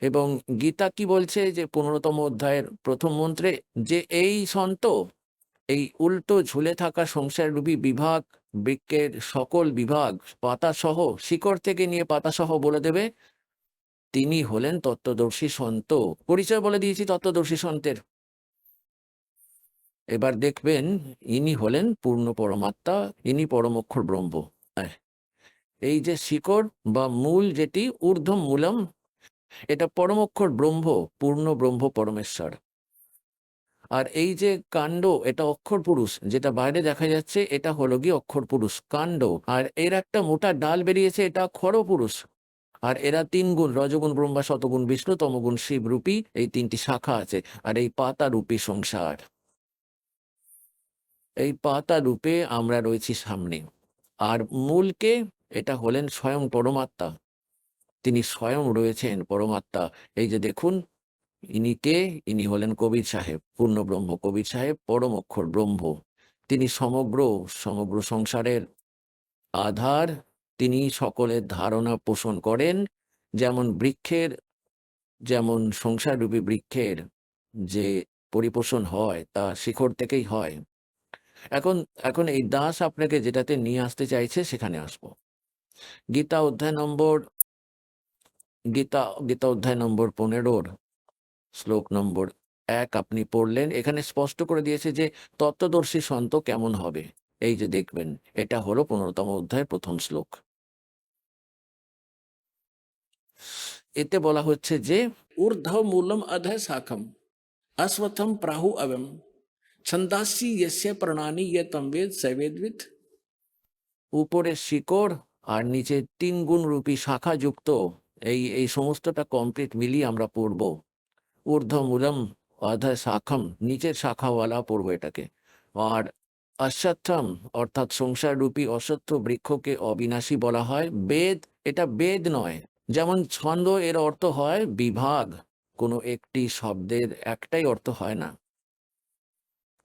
এবং গীতা কি বলছে যে 15তম অধ্যায়ের প্রথম মন্ত্রে, যে এই সন্ত এই উল্টো ঝুলে থাকা সংসার রূপী বিভাগ, বৃক্ষের সকল বিভাগ পাতা সহ, শিকড় থেকে নিয়ে পাতা সহ বলে দেবে, তিনি হলেন তত্ত্বদর্শী সন্ত। পরিচয় বলে দিয়েছি তত্ত্বদর্শী সন্তের। এবার দেখবেন ইনি হলেন পূর্ণ পরমাত্মা, ইনি পরম অক্ষর ব্রহ্ম। এই যে শিকড় বা মূল, যেটি ঊর্ধ্ব মূলম, এটা পরম অক্ষর ব্রহ্ম, পূর্ণ ব্রহ্ম পরমেশ্বর। আর এই যে কাণ্ড, এটা অক্ষর পুরুষ, যেটা বাইরে দেখা যাচ্ছে এটা হলো গিয়ে অক্ষর পুরুষ কাণ্ড। আর এর একটা মোটা ডাল বেরিয়েছে, এটা খর পুরুষ। আর এরা 3 গুণ, রজগুণ ব্রহ্মা, শতগুণ বিষ্ণু, তমগুণ শিব রূপী, এই 3টি শাখা আছে। আর এই পাতা রূপী সংসার, এই পাতা রূপে আমরা রয়েছি সামনে। আর মূলকে, এটা হলেন স্বয়ং পরমাত্মা, তিনি স্বয়ং রয়েছেন পরমাত্মা। এই যে দেখুন ইনি কে? ইনি হলেন কবির সাহেব, পূর্ণ ব্রহ্ম কবির সাহেব, পরম অক্ষর ব্রহ্ম। তিনি সমগ্র সমগ্র সংসারের আধার, তিনি সকলের ধারণা পোষণ করেন। যেমন বৃক্ষের, যেমন সংসার রূপী বৃক্ষের যে পরিপোষণ হয় তা শিকড় থেকেই হয়। এখন এখন এই দাস আপনাকে যেটাতে নিয়ে আসতে চাইছে সেখানে আসবো। গীতা অধ্যায় নম্বর গীতা অধ্যায় নম্বর 15 শ্লোক নম্বর 1 আপনি পড়লেন। এখানে স্পষ্ট করে দিয়েছে যে তত্ত্বদর্শী সন্ত কেমন হবে। এই যে দেখবেন, এটা হলো 15তম অধ্যায়ের প্রথম শ্লোক। এতে বলা হচ্ছে যে ঊর্ধ্ব মূলম অধঃ শাখম অশ্বথম প্রাহু অবম ছন্দাসি यस्य প্রণানি ইয়তম বেদ সবেদবিদ। উপরে শিকড় আর নিচে 3 গুণ রূপী শাখা যুক্ত এই সমস্তটা কমপ্লিট মিলিয়ে আমরা পড়ব। ঊর্ধ্ব মূলম অধঃ শাখম, নিচের শাখাওয়ালা পড়বো এটাকে। আর অশ্বত্থম অর্থাৎ সংসার রূপী অশ্বত্থ বৃক্ষকে অবিনাশী বলা হয়। বেদ, এটা বেদ নয়। যেমন ছন্দ, এর অর্থ হয় বিভাগ, কোনো একটি শব্দের একটাই অর্থ হয় না।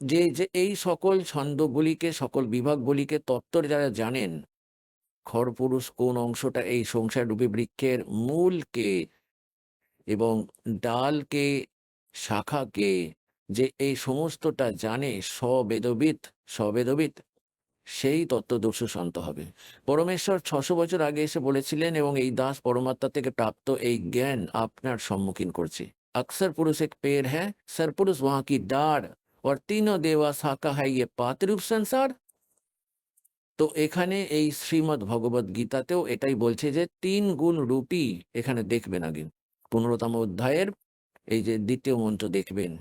যে যে এই সকল ছন্দগুলিকে, সকল বিভাগগুলিকে তত্ত্ব যারা জানেন, খরপুরুষ কোন অংশটা এই সংসার রূপী বৃক্ষের মূলকে এবং ডালকে, শাখাকে, যে এই সমস্তটা জানে স্ববেদবিদ, সেই তত্ত্বদর্শী সন্ত হবে। পরমেশ্বর 600 বছর আগে এসে বলেছিলেন এবং এই দাস পরমাত্মা থেকে প্রাপ্ত এই জ্ঞান আপনার সম্মুখীন করছে। अक्सर पुरुष एक पेड़ है, सरपुरुष वहां की डाढ़ और तीनों देवा शाखा है ये पातरूप संसार। তো এখানে এই শ্রীমদ্ ভগবদ গীতাতেও এটাই বলছে যে 3 গুণ রূপী এখানে দেখবেন আগে। 15তম অধ্যায়ের এই যে দ্বিতীয় মন্ত্র দেখবেন,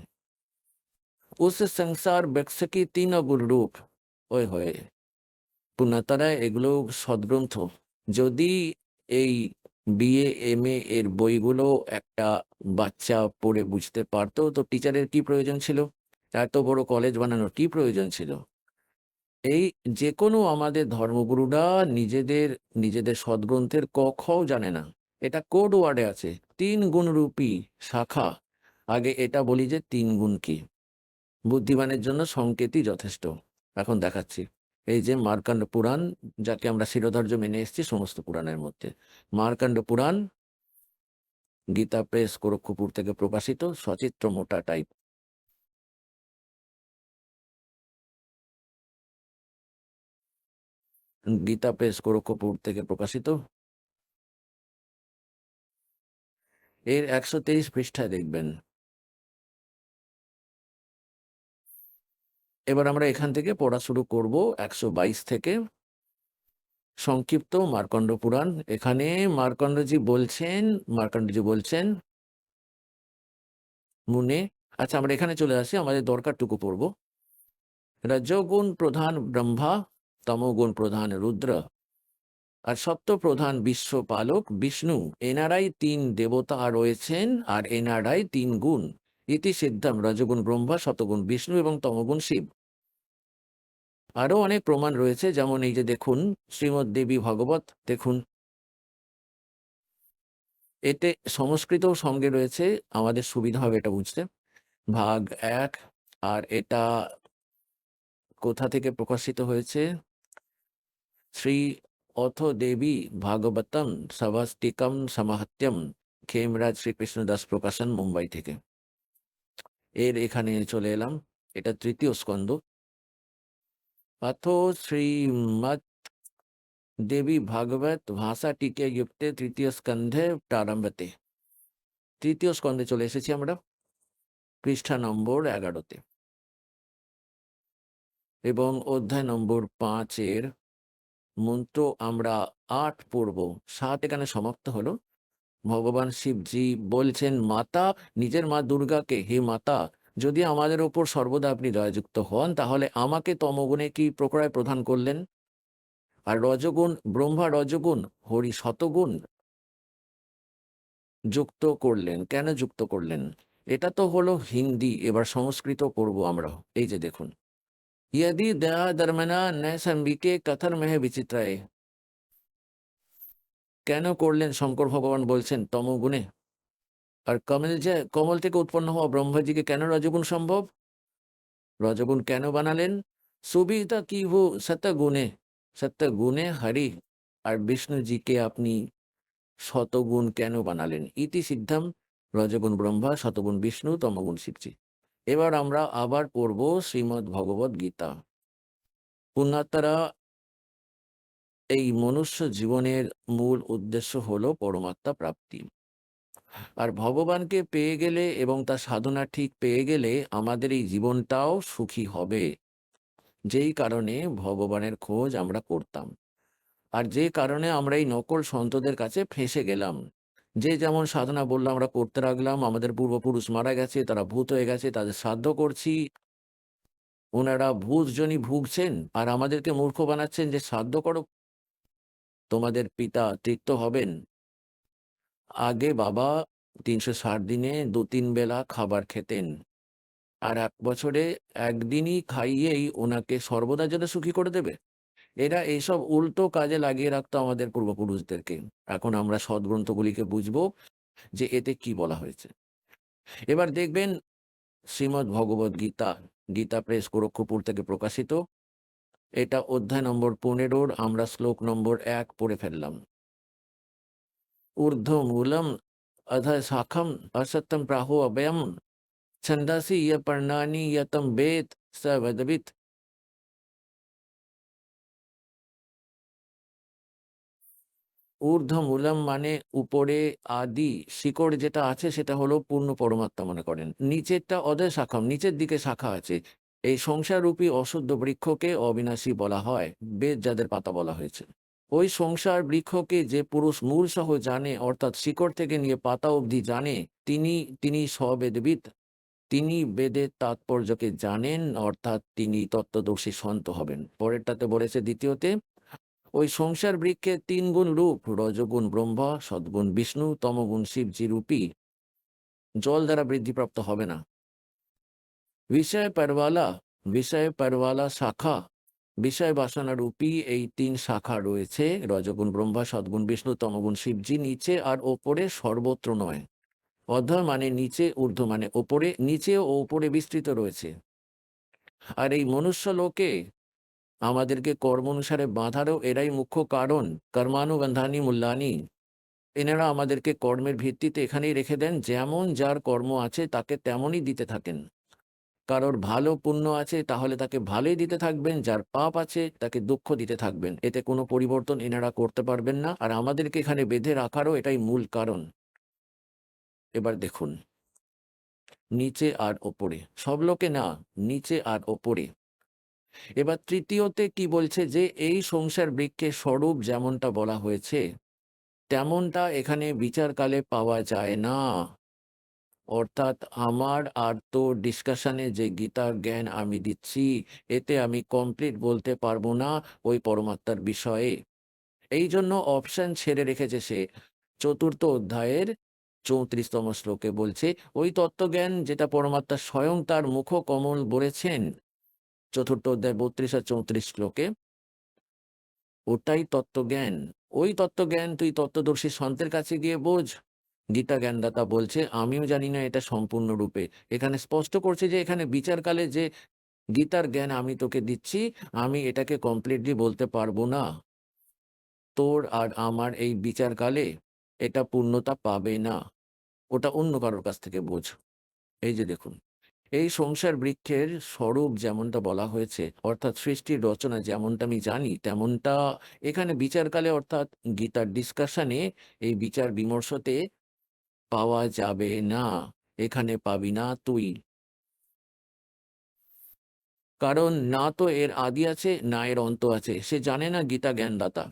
উস সংসার বৃক্ষ কি 3 গুণ রূপ। ওই হয়ে পুণ্যাতারা এগুলো সদ্গ্রন্থ। যদি এই বিএ এমএ এর বইগুলো একটা বাচ্চা পড়ে বুঝতে পারতো তো টিচারের কি প্রয়োজন ছিল, এত বড় কলেজ বানানোর কি প্রয়োজন ছিল। এই যে কোনো আমাদের ধর্মগুরুরা নিজেদের সদ্গ্রন্থের ক খও জানে না, এটা কোড ওয়ার্ডে আছে 3 গুণরূপী শাখা। আগে এটা বলি যে 3 গুণ কি, বুদ্ধিমানের জন্য সংকেতই যথেষ্ট। এখন দেখাচ্ছি এই যে মার্কাণ্ড পুরাণ, যাকে আমরা শিরোধার্য মেনে এসেছি সমস্ত পুরাণের মধ্যে। মার্কাণ্ড পুরাণ গীতা প্রেস গোরক্ষপুর থেকে প্রকাশিত, সচিত্র মোটা টাইপ। গীতা প্রেস গোরক্ষপুর থেকে প্রকাশিত। এর 123 পৃষ্ঠায় দেখবেন। এবার আমরা এখান থেকে পড়া শুরু করব 122 থেকে। সংক্ষিপ্ত মার্কণ্ড পুরাণ। এখানে মার্কণ্ডজি বলছেন মুনে, আচ্ছা আমরা এখানে চলে আসি, আমাদের দরকারটুকু পড়ব। রজোগুণ প্রধান ব্রহ্মা, তমোগুণ প্রধান রুদ্র আর সপ্ত প্রধান বিশ্বপালক বিষ্ণু, এনারাই 3 দেবতা রয়েছেন আর এনারাই 3 গুণ। ইতি সিদ্ধম রজগুণ ব্রহ্মা, শতগুণ বিষ্ণু এবং তমগুণ শিব। আরো অনেক প্রমাণ রয়েছে, যেমন এই যে দেখুন শ্রীমদ্ দেবী ভাগবত দেখুন, এতে সংস্কৃতও সঙ্গে রয়েছে, আমাদের সুবিধা হবে এটা বুঝতে। ভাগ 1। আর এটা কোথা থেকে প্রকাশিত হয়েছে? শ্রী অথ দেবী ভাগবতম সভাস্তিকম সমাহাত্যম, খেমরাজ শ্রীকৃষ্ণদাস প্রকাশন, মুম্বাই থেকে। এর এখানে চলে এলাম, এটা 3য় স্কন্ধ। अथ श्रीमद् देवी भागवत भाषा टीके युक्ते 3য় স্কন্ধে প্রারম্ভতে। 3য় স্কন্ধে চলে এসেছি আমরা, পৃষ্ঠা নম্বর 11-তে এবং অধ্যায় নম্বর 5-এর মন্ত্র আমরা 8 পড়ব। 7 এখানে সমাপ্ত হলো। ভগবান শিবজি বলছেন মাতা, নিজের মা দুর্গাকে, হে মাতা, যদি আমাদের ওপর সর্বদা আপনি দয়াযুক্ত হন তাহলে আমাকে তমগুণে কি প্রকারে প্রদান করলেন? আর রজগুণ ব্রহ্মা রজগুণ, হরি শতগুণ যুক্ত করলেন, কেন যুক্ত করলেন? এটা তো হলো হিন্দি, এবার সংস্কৃত পড়ব আমরা। এই যে দেখুন, यदि दया धर्मना न संबिके कथर में विचित्राय। কেন করলেন শঙ্কর ভগবান বলছেন তমগুণে? আর কমল থেকে উৎপন্ন হওয়া ব্রহ্মাজিকে কেন রজগুণ সম্ভব? রজগুণ কেন বানালেন? সুবিধা কি হো সত্যগুণে হরি, আর বিষ্ণুজিকে আপনি শতগুণ কেন বানালেন? ইতি সিদ্ধম রজগুণ ব্রহ্মা, শতগুণ বিষ্ণু, তমগুণ শিবজি। এবার আমরা আবার পড়ব শ্রীমদ্ ভগবদ গীতা। পুণ্যাত্মারা, এই মনুষ্য জীবনের মূল উদ্দেশ্য হলো পরমাত্মা প্রাপ্তি। আর ভগবানকে পেয়ে গেলে এবং তার সাধনা ঠিক পেয়ে গেলে আমাদের এই জীবনটাও সুখী হবে। যেই কারণে ভগবানের খোঁজ আমরা করতাম, আর যে কারণে আমরা এই নকল সন্তদের কাছে ফেঁসে গেলাম। যে যেমন সাধনা বললো আমরা করতে লাগলাম, আমাদের পূর্বপুরুষ মারা গেছে, তারা ভূত হয়ে গেছে, তাদের শ্রাদ্ধ করছি, ওনারা ভূতজনই ভুগছেন আর আমাদেরকে মূর্খ বানাচ্ছেন যে শ্রাদ্ধ করো, তোমাদের পিতা তৃপ্ত হবেন। আগে বাবা 360 দিনে 2-3 বেলা খাবার খেতেন, আর 1 বছরে একদিনই খাইয়েই ওনাকে সর্বদা যেন সুখী করে দেবে। এরা এইসব উল্টো কাজে লাগিয়ে রাখতো আমাদের পূর্বপুরুষদেরকে। এখন আমরা সদ্গ্রন্থগুলিকে বুঝবো যে এতে কি বলা হয়েছে। এবার দেখবেন শ্রীমদ্ ভগবদ গীতা, গীতা প্রেস গোরক্ষপুর থেকে প্রকাশিত। এটা অধ্যায় নম্বর 15-র আমরা শ্লোক নম্বর 1 পড়ে ফেললাম। ঊর্ধ্ব মূলম অধ শাখম অসত্যম প্রাহু অব্যয়ম ছন্দাসি ইয় পর্ণানি ইয়তম বেদ স বেদবিত। ঊর্ধ্বমূলম মানে উপরে, আদি শিকড় যেটা আছে সেটা হলো পূর্ণ পরমাত্মা মনে করেন। নিচেরটা অদয় শাখাম, নিচের দিকে শাখা আছে। এই সংসাররূপী অশুদ্ধ বৃক্ষকে অবিনাশী বলা হয়, বেদ যাদের পাতা বলা হয়েছে। ওই সংসার বৃক্ষকে যে পুরুষ মূল সহ জানে, অর্থাৎ শিকড় থেকে নিয়ে পাতা অবধি জানে, তিনি তিনি স্ববেদবিদ। তিনি বেদের তাৎপর্যকে জানেন, অর্থাৎ তিনি তত্ত্বদর্শী সন্ত হবেন। পরেরটাতে বলেছে দ্বিতীয়তে, ওই সংসার বৃক্ষের 3 গুণ রূপ, রজগুণ ব্রহ্মা, সদ্গুণ বিষ্ণু, তমগুণ শিবজি রূপী, জল দ্বারা বৃদ্ধিপ্রাপ্ত হবে না। বিষয় পরওয়ালা শাখা, বিষয় বাসনা রূপী এই 3 শাখা রয়েছে, রজগুণ ব্রহ্মা, সদ্গুণ বিষ্ণু, তমগুণ শিবজি, নিচে আর ওপরে, সর্বত্র নয়। অধ মানে নিচে, ঊর্ধ্ব মানে ওপরে, নিচে ও ওপরে বিস্তৃত রয়েছে। আর এই মনুষ্য লোকে আমাদেরকে কর্ম অনুসারে বাঁধারও এরাই মুখ্য কারণ। কর্মানুবন্ধানি মূল্যানি, এনারা আমাদেরকে কর্মের ভিত্তিতে এখানেই রেখে দেন। যেমন যার কর্ম আছে তাকে তেমনই দিতে থাকেন। কারোর ভালো পুণ্য আছে তাহলে তাকে ভালোই দিতে থাকবেন, যার পাপ আছে তাকে দুঃখ দিতে থাকবেন। এতে কোনো পরিবর্তন এনারা করতে পারবেন না। আর আমাদেরকে এখানে বেঁধে রাখারও এটাই মূল কারণ। এবার দেখুন, নিচে আর ওপরে, সব লোকে না, নিচে আর ওপরে। এবার তৃতীয়তে কি বলছে, যে এই সংসার বৃক্ষের স্বরূপ যেমনটা বলা হয়েছে তেমনটা এখানে বিচারকালে পাওয়া যায় না। অর্থাৎ আমার আর তো ডিসকাশনে যে গীতার জ্ঞান আমি দিচ্ছি, এতে আমি কমপ্লিট বলতে পারবো না ওই পরমাত্মার বিষয়ে। এই জন্য অপশন ছেড়ে রেখেছে সে। 4র্থ অধ্যায়ের 34তম শ্লোকে বলছে, ওই তত্ত্বজ্ঞান যেটা পরমাত্মা স্বয়ং তার মুখ কমল বলেছেন, 4র্থ অধ্যায় 32 আর 34 শ্লোকে, ওটাই তত্ত্বজ্ঞান। ওই তত্ত্বজ্ঞান তুই তত্ত্বদর্শী সন্তের কাছে গিয়ে বোঝ। গীতা জ্ঞানদাতা বলছে, আমিও জানি না এটা সম্পূর্ণরূপে। এখানে স্পষ্ট করছে যে এখানে বিচারকালে যে গীতার জ্ঞান আমি তোকে দিচ্ছি, আমি এটাকে কমপ্লিটলি বলতে পারবো না। তোর আর আমার এই বিচারকালে এটা পূর্ণতা পাবে না। ওটা অন্য কারোর কাছ থেকে বোঝ। এই যে দেখুন, এই সংসার বৃক্ষের স্বরূপ যেমনটা বলা হয়েছে, অর্থাৎ সৃষ্টির রচনা যেমনটা আমি জানি তেমনটা এখানে বিচারকালে, অর্থাৎ গীতার ডিসকাশনে, এই বিচার বিমর্শতে পাওয়া যাবে না। এখানে পাবি না তুই। কারণ না তো এর আদি আছে, না এর অন্ত আছে। সে জানে না গীতা জ্ঞানদাতা।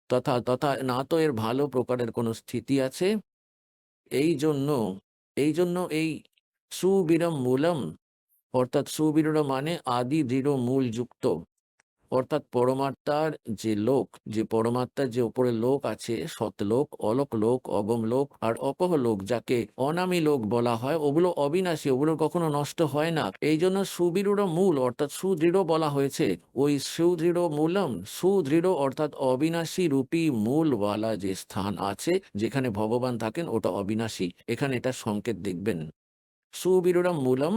তথা তথা না তো এর ভালো প্রকারের কোনো স্থিতি আছে। এই জন্য এই সুবিরম মূলম, অর্থাৎ সুবিরুঢ় মানে আদি দৃঢ় মূল যুক্ত, অর্থাৎ পরমাত্মার যে লোক, যে পরমাত্মার যে উপরে লোক আছে, সতলোক, অলোক লোক, অগম লোক আর অপহ লোক, যাকে অনামী লোক বলা হয়, ওগুলো অবিনাশী, ওগুলো কখনো নষ্ট হয় না। এই জন্য সুবিরুঢ় মূল অর্থাৎ সুদৃঢ় বলা হয়েছে। ওই সুদৃঢ় মূলম, সুদৃঢ় অর্থাৎ অবিনাশী রূপী মূলওয়ালা যে স্থান আছে যেখানে ভগবান থাকেন, ওটা অবিনাশী। এখানে এটা সংকেত দেখবেন, সুবিরুঢ় মূলম,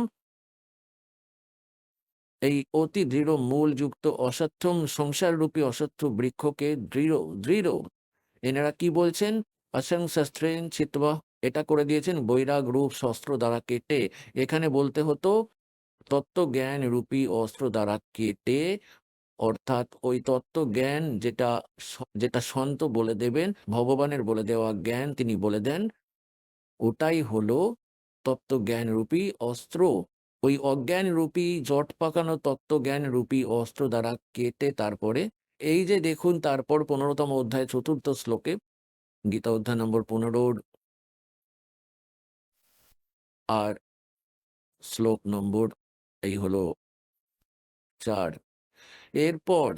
এই অতি দৃঢ় মূলযুক্ত অসত্যম সংসাররূপী অসত্য বৃক্ষকে দৃঢ় দৃঢ় এনারা কি বলছেন, অসংশস্ত্রেণ চিত্বা, এটা করে দিয়েছেন বৈরাগ রূপ শস্ত্র দ্বারা কেটে। এখানে বলতে হতো তত্ত্বজ্ঞান রূপী অস্ত্র দ্বারা কেটে, অর্থাৎ ওই তত্ত্বজ্ঞান যেটা যেটা সন্ত বলে দেবেন, ভগবানের বলে দেওয়া জ্ঞান তিনি বলে দেন, ওটাই হলো তত্ত্বজ্ঞান রূপী অস্ত্র। ওই অজ্ঞান রূপী জট পাকানো তত্ত্বজ্ঞান রূপী অস্ত্র দ্বারা কেটে তারপরে এই যে দেখুন, তারপর 15তম অধ্যায় 4র্থ শ্লোকে, গীতা অধ্যায় নম্বর 15 আর শ্লোক নম্বর এই হলো 4। এরপর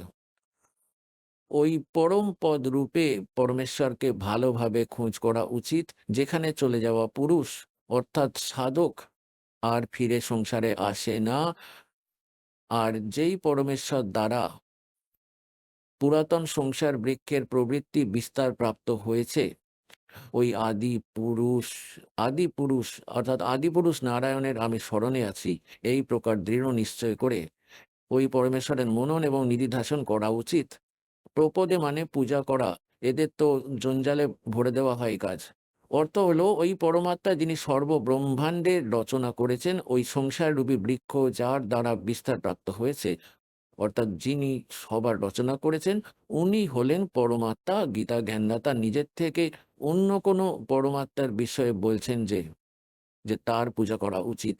ওই পরম পদ রূপে পরমেশ্বরকে ভালোভাবে খোঁজ করা উচিত, যেখানে চলে যাওয়া পুরুষ অর্থাৎ সাধক আর ফিরে সংসারে আসে না। আর যেই পরমেশ্বর দ্বারা পুরাতন সংসার বৃক্ষের প্রবৃত্তি বিস্তার প্রাপ্ত হয়েছে, ওই আদি পুরুষ অর্থাৎ আদি পুরুষ নারায়ণের আমি স্মরণে আছি, এই প্রকার দৃঢ় নিশ্চয় করে ওই পরমেশ্বরের মনন এবং নিধিধ্যাসন করা উচিত। প্রপদে মানে পূজা করা, এদের তো জঞ্জালে ভরে দেওয়া হয় কাজ। অর্থ হলো ওই পরমাত্মা যিনি সর্বব্রহ্মাণ্ডের রচনা করেছেন, ওই সংসার রূপী বৃক্ষ যার দ্বারা বিস্তার প্রাপ্ত হয়েছে, অর্থাৎ যিনি সবার রচনা করেছেন, উনি হলেন পরমাত্মা। গীতা জ্ঞানদাতা নিজের থেকে অন্য কোনো পরমাত্মার বিষয়ে বলছেন যে যে তার পূজা করা উচিত।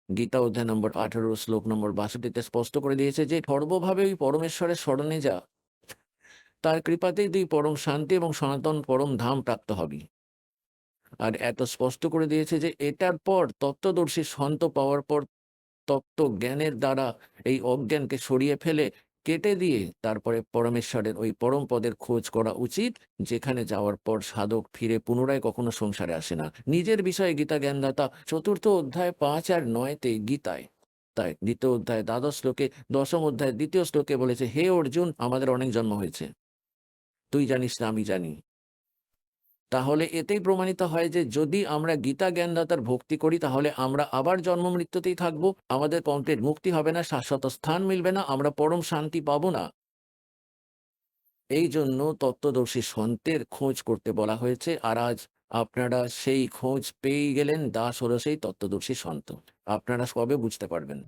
গীতা অধ্যায় নম্বর 18 শ্লোক নম্বর 62 স্পষ্ট করে দিয়েছে যে সর্বভাবে ওই পরমেশ্বরের স্মরণে যা, তার কৃপাতেই তুই পরম শান্তি এবং সনাতন পরম ধাম প্রাপ্ত হবি। আর এত স্পষ্ট করে দিয়েছে যে এটার পর তত্ত্বদর্শী সন্ত পাওয়ার পর তত্ত্ব জ্ঞানের দ্বারা এই অজ্ঞানকে সরিয়ে ফেলে কেটে দিয়ে তারপরে পরমেশ্বরের ওই পরম পদের খোঁজ করা উচিত, যেখানে যাওয়ার পর সাধক ফিরে পুনরায় কখনো সংসারে আসে না। নিজের বিষয়ে গীতা জ্ঞানদাতা 4th অধ্যায় 5 আর 9 গীতায়, তাই 2য় অধ্যায় 12 শ্লোকে, 10ম অধ্যায় 2য় শ্লোকে বলেছে, হে অর্জুন, আমাদের অনেক জন্ম হয়েছে, তুই জানিস না আমি জানি। তাহলে এতেই প্রমাণিত হয় যে যদি আমরা গীতা জ্ঞানদাতার ভক্তি করি তাহলে আমরা আবার জন্ম মৃত্যুতেই থাকবো, আমাদের কমপ্লিট মুক্তি হবে না, শাশ্বত স্থান মিলবে না, আমরা পরম শান্তি পাবো না। এই জন্য তত্ত্বদর্শী সন্তের খোঁজ করতে বলা হয়েছে। আর আজ আপনারা সেই খোঁজ পেয়ে গেলেন, দাস হলো সেই তত্ত্বদর্শী সন্ত। আপনারা কবে বুঝতে পারবেন?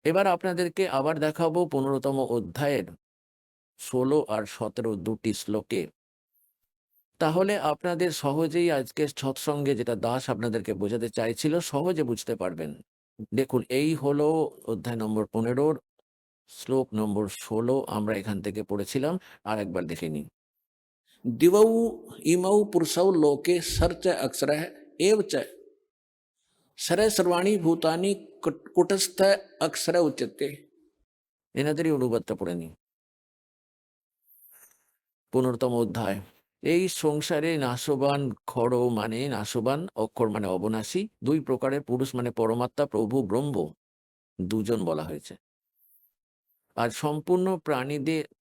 এবার আপনাদেরকে আবার দেখাবো 15তম অধ্যায়ের 16 আর 17 দুটি শ্লোকে। তাহলে আপনাদের সহজেই আজকের সৎসঙ্গে যেটা দাস আপনাদেরকে বোঝাতে চাইছিল সহজে বুঝতে পারবেন। দেখুন, এই হলো অধ্যায় নম্বর 15 শ্লোক নম্বর 16, আমরা এখান থেকে পড়েছিলাম, আর একবার দেখে নিই। দিবৌ ইমৌ পুরুষৌ লোকে সর্চ অক্ষর এব চ সরে সর্বাণী ভূতানি কুটস্থ অক্ষর উচ্যতে। এনাদেরই অনুবাদটা পড়ে নিই। 15তম অধ্যায়। এই সংসারে নাশবান খড় মানে নাশবান, অক্ষর মানে অবনাশী, দুই প্রকারের পুরুষ মানে পরমাত্মা প্রভু ব্রহ্ম, দুজন বলা হয়েছে। আর সম্পূর্ণ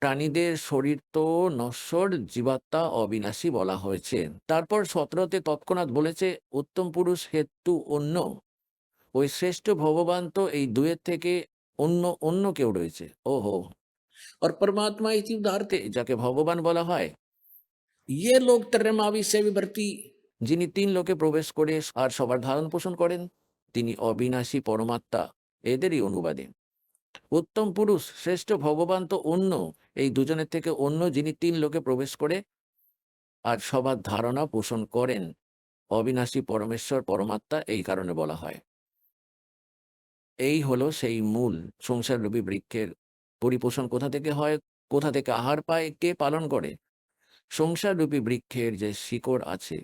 প্রাণীদের শরীর তো নশ্বর, জীবাত্মা অবিনাশী বলা হয়েছে। তারপর 17তে তৎক্ষণাৎ বলেছে উত্তম পুরুষ হেতু অন্য, ওই শ্রেষ্ঠ ভগবান তো এই দুয়ের থেকে অন্য অন্য কেউ রয়েছে। ওহো, আর পরমাত্মা ইতি উদাহরতে, যাকে ভগবান বলা হয়, ইয়ে লোক ত্রয়মাবি সে বিভর্তি, যিনি 3 লোকে প্রবেশ করে আর সবার ধারণ পোষণ করেন, তিনি অবিনাশী পরমাত্মা, এদেরই অনুবাদে। উত্তম পুরুষ শ্রেষ্ঠ ভগবান তো অন্য, এই দুজনের থেকে অন্য, যিনি 3 লোকে প্রবেশ করে আর সবার ধারণা পোষণ করেন, অবিনাশী পরমেশ্বর পরমাত্মা, এই কারণে বলা হয়। এই হলো সেই মূল। সংসার রূপী বৃক্ষের পরিপোষণ কোথা থেকে হয়, কোথা থেকে আহার পায়, কে পালন করে? সংসার রূপী বৃক্ষের যে শিকড় আছে,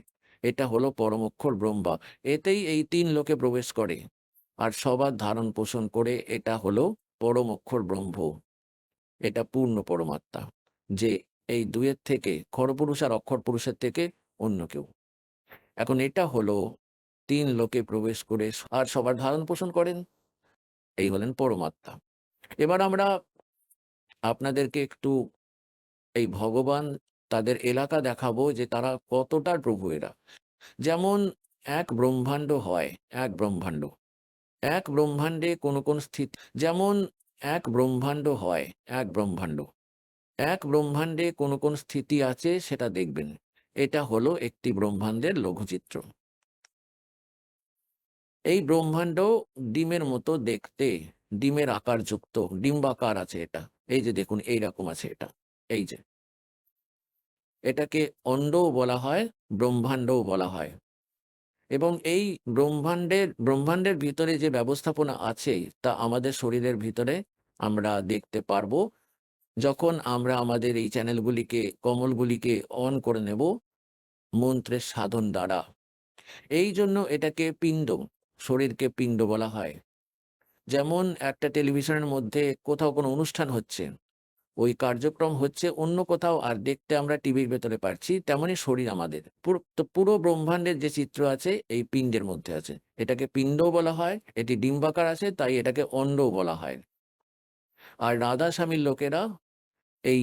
এটা হলো পরম অক্ষর ব্রহ্মা, এতেই এই 3 লোকে প্রবেশ করে আর সবার ধারণ পোষণ করে, এটা হলো পরম অক্ষর ব্রহ্ম, এটা পূর্ণ পরমাত্মা, যে এই দুয়ের থেকে, খড়পুরুষ আর অক্ষর পুরুষের থেকে অন্য কেউ। এখন এটা হলো 3 লোকে প্রবেশ করে আর সবার ধারণ পোষণ করেন, এই হলেন পরমাত্মা। এবার আমরা আপনাদেরকে একটু এই ভগবান, তাদের এলাকা দেখাবো যে তারা কতটার প্রভু এরা। যেমন এক ব্রহ্মাণ্ড হয়, এক ব্রহ্মাণ্ড, এক ব্রহ্মাণ্ডে কোন কোন স্থিতি, যেমন এক ব্রহ্মাণ্ড হয়, এক ব্রহ্মাণ্ড, এক ব্রহ্মাণ্ডে কোন কোন স্থিতি আছে সেটা দেখবেন। এটা হলো একটি ব্রহ্মাণ্ডের লঘুচিত্র। এই ব্রহ্মাণ্ড ডিমের মতো দেখতে, ডিমের আকার যুক্ত, ডিম্বাকার আছে এটা। এই যে দেখুন, এইরকম আছে এটা, এই যে, এটাকে অণ্ডও বলা হয়, ব্রহ্মাণ্ডও বলা হয়। এবং এই ব্রহ্মাণ্ডের ভিতরে যে ব্যবস্থাপনা আছে তা আমাদের শরীরের ভিতরে আমরা দেখতে পারবো যখন আমরা আমাদের এই চ্যানেলগুলিকে, কমলগুলিকে অন করে নেব মন্ত্রের সাধন দ্বারা। এই জন্য এটাকে পিণ্ড, শরীরকে পিণ্ড বলা হয়। যেমন একটা টেলিভিশনের মধ্যে কোথাও কোনো অনুষ্ঠান হচ্ছে, ওই কার্যক্রম হচ্ছে অন্য কোথাও আর দেখতে আমরা টিভির ভেতরে পাচ্ছি, তেমনি শরীর আমাদের পুরো ব্রহ্মাণ্ডের যে চিত্র আছে এই পিণ্ডের মধ্যে আছে। এটাকে পিণ্ডও বলা হয়, এটি ডিম্বাকার আছে তাই এটাকে অণ্ডও বলা হয়। আর রাধা স্বামীর লোকেরা, এই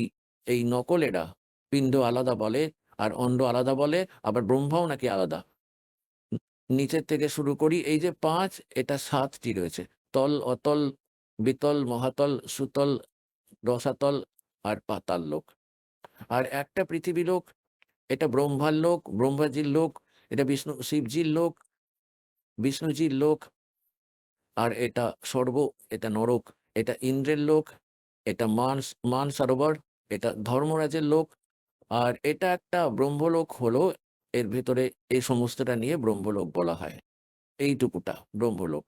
এই নকলেরা পিণ্ড আলাদা বলে আর অণ্ড আলাদা বলে, আবার ব্রহ্মাও নাকি আলাদা। নিচের থেকে শুরু করি, এই যে 5, এটা 7টি রয়েছে, তল, অতল, বিতল, মহাতল, সুতল, রসাতল আর পাতাল লোক। আর একটা পৃথিবী লোক, এটা ব্রহ্মার লোক, ব্রহ্মাজির লোক, এটা বিষ্ণু শিবজির লোক, বিষ্ণুজির লোক, আর এটা স্বর্গ, এটা নরক, এটা ইন্দ্রের লোক, এটা মান সরোবর, এটা ধর্মরাজের লোক, আর এটা একটা ব্রহ্মলোক হলো, এর ভেতরে এই সমস্তটা নিয়ে ব্রহ্মলোক বলা হয়। এইটুকুটা ব্রহ্মলোক।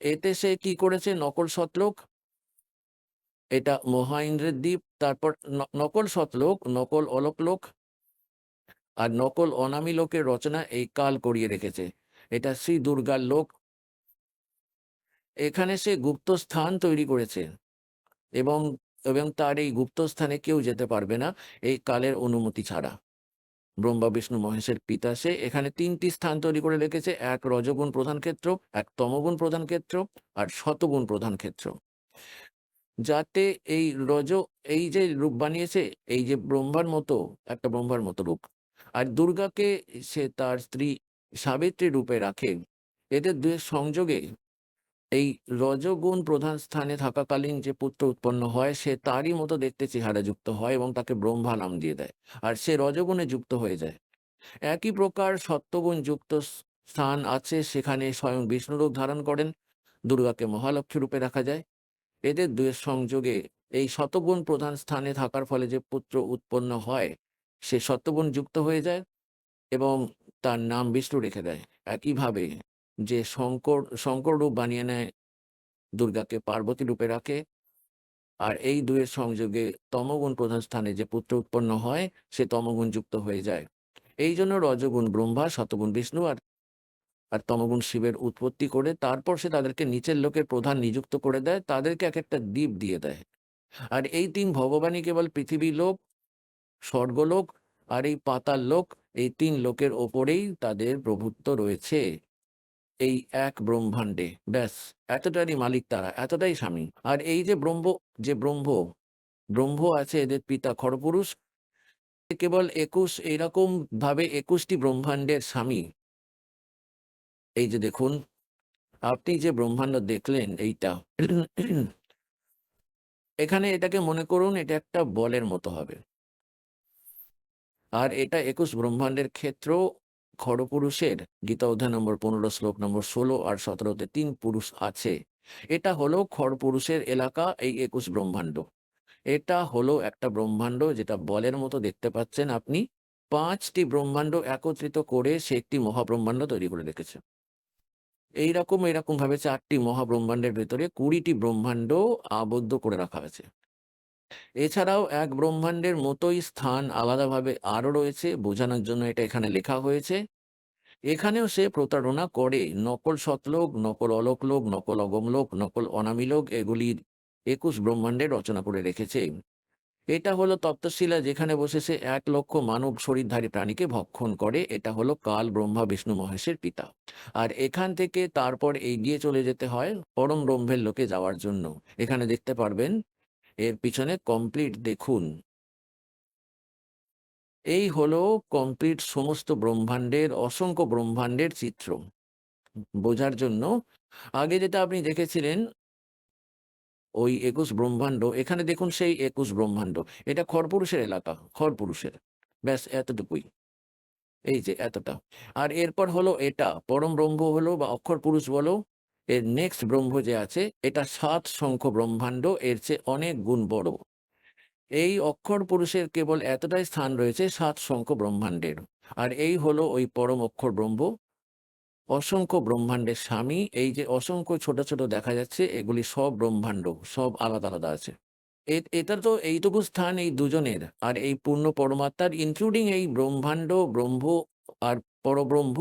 এতে সে কি করেছে? নকল সতলোক, এটা মহা ইন্দ্রের দ্বীপ, তারপর নকল সতলোক, নকল অলোকলোক আর নকল অনামী লোকের রচনা এই কাল করিয়ে রেখেছে। এটা শ্রী দুর্গার লোক। এখানে সে গুপ্ত স্থান তৈরি করেছে এবং এবং তার এই গুপ্ত স্থানে কেউ যেতে পারবে না এই কালের অনুমতি ছাড়া। ব্রহ্মা বিষ্ণু মহেশের পিতা সে। এখানে ৩টি স্থান তৈরি করে রেখেছে, এক রজগুণ প্রধান ক্ষেত্র, এক তমগুণ প্রধান ক্ষেত্র আর শতগুণ প্রধান ক্ষেত্র। যাতে এই যে রূপ বানিয়েছে, এই যে ব্রহ্মার মতো, একটা ব্রহ্মার মতো রূপ, আর দুর্গাকে সে তার স্ত্রী সাবিত্রী রূপে রাখে। এদের দুয়ের সংযোগে এই রজগুণ প্রধান স্থানে থাকাকালীন যে পুত্র উৎপন্ন হয়, সে তারই মতো দেখতে চেহারা যুক্ত হয় এবং তাকে ব্রহ্মা নাম দিয়ে দেয়, আর সে রজগুণে যুক্ত হয়ে যায়। একই প্রকার সত্যগুণ যুক্ত স্থান আছে, সেখানে স্বয়ং বিষ্ণু রূপ ধারণ করেন, দুর্গাকে মহালক্ষ্মী রূপে রাখা যায়। এদের দুয়ের সংযোগে এই শতগুণ প্রধান স্থানে থাকার ফলে যে পুত্র উৎপন্ন হয়, সে শতগুণ যুক্ত হয়ে যায় এবং তার নাম বিষ্ণু রেখে দেয়। একইভাবে যে শঙ্কর রূপ বানিয়ে নেয়, দুর্গাকে পার্বতী রূপে রাখে, আর এই দুয়ের সংযোগে তমগুণ প্রধান স্থানে যে পুত্র উৎপন্ন হয়, সে তমগুণ যুক্ত হয়ে যায়। এই জন্য রজগুণ ব্রহ্মা, শতগুণ বিষ্ণু আর আর তমগুণ শিবের উৎপত্তি করে তারপর সে তাদেরকে নিচের লোকের প্রধান নিযুক্ত করে দেয়, তাদেরকে এক একটা দ্বীপ দিয়ে দেয়। আর এই ৩ ভগবানই কেবল পৃথিবী লোক, স্বর্গলোক আর এই পাতাল লোক, এই ৩ লোকের ওপরেই তাদের প্রভুত্ব রয়েছে এই এক ব্রহ্মাণ্ডে। ব্যাস, এতটারই মালিক তারা, এতটাই স্বামী। আর এই যে ব্রহ্ম আছে, এদের পিতা খরপুরুষ, কেবল ২১ এইরকম ভাবে ২১টি ব্রহ্মাণ্ডের স্বামী। এই যে দেখুন, আপনি যে ব্রহ্মাণ্ড দেখলেন এইটা, এখানে এটাকে মনে করুন এটা একটা বলের মতো হবে, আর এটা ২১ ব্রহ্মাণ্ডের ক্ষেত্র। খড়পুরুষের গীতা অধ্যায় নম্বর ১৫ শ্লোক নম্বর ১৬ আর ১৭-তে ৩ পুরুষ আছে। এটা হলো খড়পুরুষের এলাকা, এই ২১ ব্রহ্মাণ্ড। এটা হলো একটা ব্রহ্মাণ্ড যেটা বলের মতো দেখতে পাচ্ছেন আপনি। ৫টি ব্রহ্মাণ্ড একত্রিত করে সে একটি মহাব্রহ্মাণ্ড তৈরি করে রেখেছে। এরকম ভাবে ৪টি মহাব্রহ্মাণ্ডের ভেতরে ২০টি ব্রহ্মাণ্ড আবদ্ধ করে রাখা আছে। এছাড়াও এক ব্রহ্মাণ্ডের মতোই স্থান আলাদাভাবে আরও রয়েছে, বোঝানোর জন্য এটা এখানে লেখা হয়েছে। এখানেও সে প্রতারণা করে। নকল সতলোক, নকল অলোকলোক, নকল অগমলোক, নকল অনামিলোক, এগুলির ২১ ব্রহ্মাণ্ডের রচনা করে রেখেছে। এটা হলো তপ্তশিলা, যেখানে বসে সে ১,০০,০০০ মানব শরীরধারী প্রাণীকে ভক্ষণ করে। এটা হলো কাল, ব্রহ্মা বিষ্ণু মহেশের পিতা। আর এখান থেকে তারপর এগিয়ে চলে যেতে হয় পরম ব্রহ্মের লোকে যাওয়ার জন্য। এখানে দেখতে পারবেন, এর পিছনে কমপ্লিট দেখুন। এই হলো কমপ্লিট সমস্ত ব্রহ্মাণ্ডের, অসংখ্য ব্রহ্মাণ্ডের চিত্র। বোঝার জন্য আগে যেটা আপনি দেখেছিলেন ওই ২১ ব্রহ্মাণ্ড, এখানে দেখুন সেই ২১ ব্রহ্মাণ্ড। এটা খড়পুরুষের এলাকা, খড়পুরুষের। ব্যাস এতটুকুই, এই যে এতটা। আর এরপর হলো এটা পরম ব্রহ্ম হলো বা অক্ষর পুরুষ বলো, এর নেক্সট ব্রহ্ম যে আছে, এটা ৭ সংখ্য ব্রহ্মাণ্ড, এর চেয়ে অনেক গুণ বড়। এই অক্ষর পুরুষের কেবল এতটাই স্থান রয়েছে ৭ সংখ্য ব্রহ্মাণ্ডের। আর এই হলো ওই পরম অক্ষর ব্রহ্ম, অসংখ্য ব্রহ্মাণ্ডের স্বামী। এই যে অসংখ্য ছোট ছোট দেখা যাচ্ছে, এগুলি সব ব্রহ্মাণ্ড, সব আলাদা আলাদা আছে। এটা তো এইটুকু স্থান এই দুজনের, আর এই পূর্ণ পরমাত্মার, ইনক্লুডিং এই ব্রহ্মাণ্ড, ব্রহ্ম আর পরব্রহ্ম,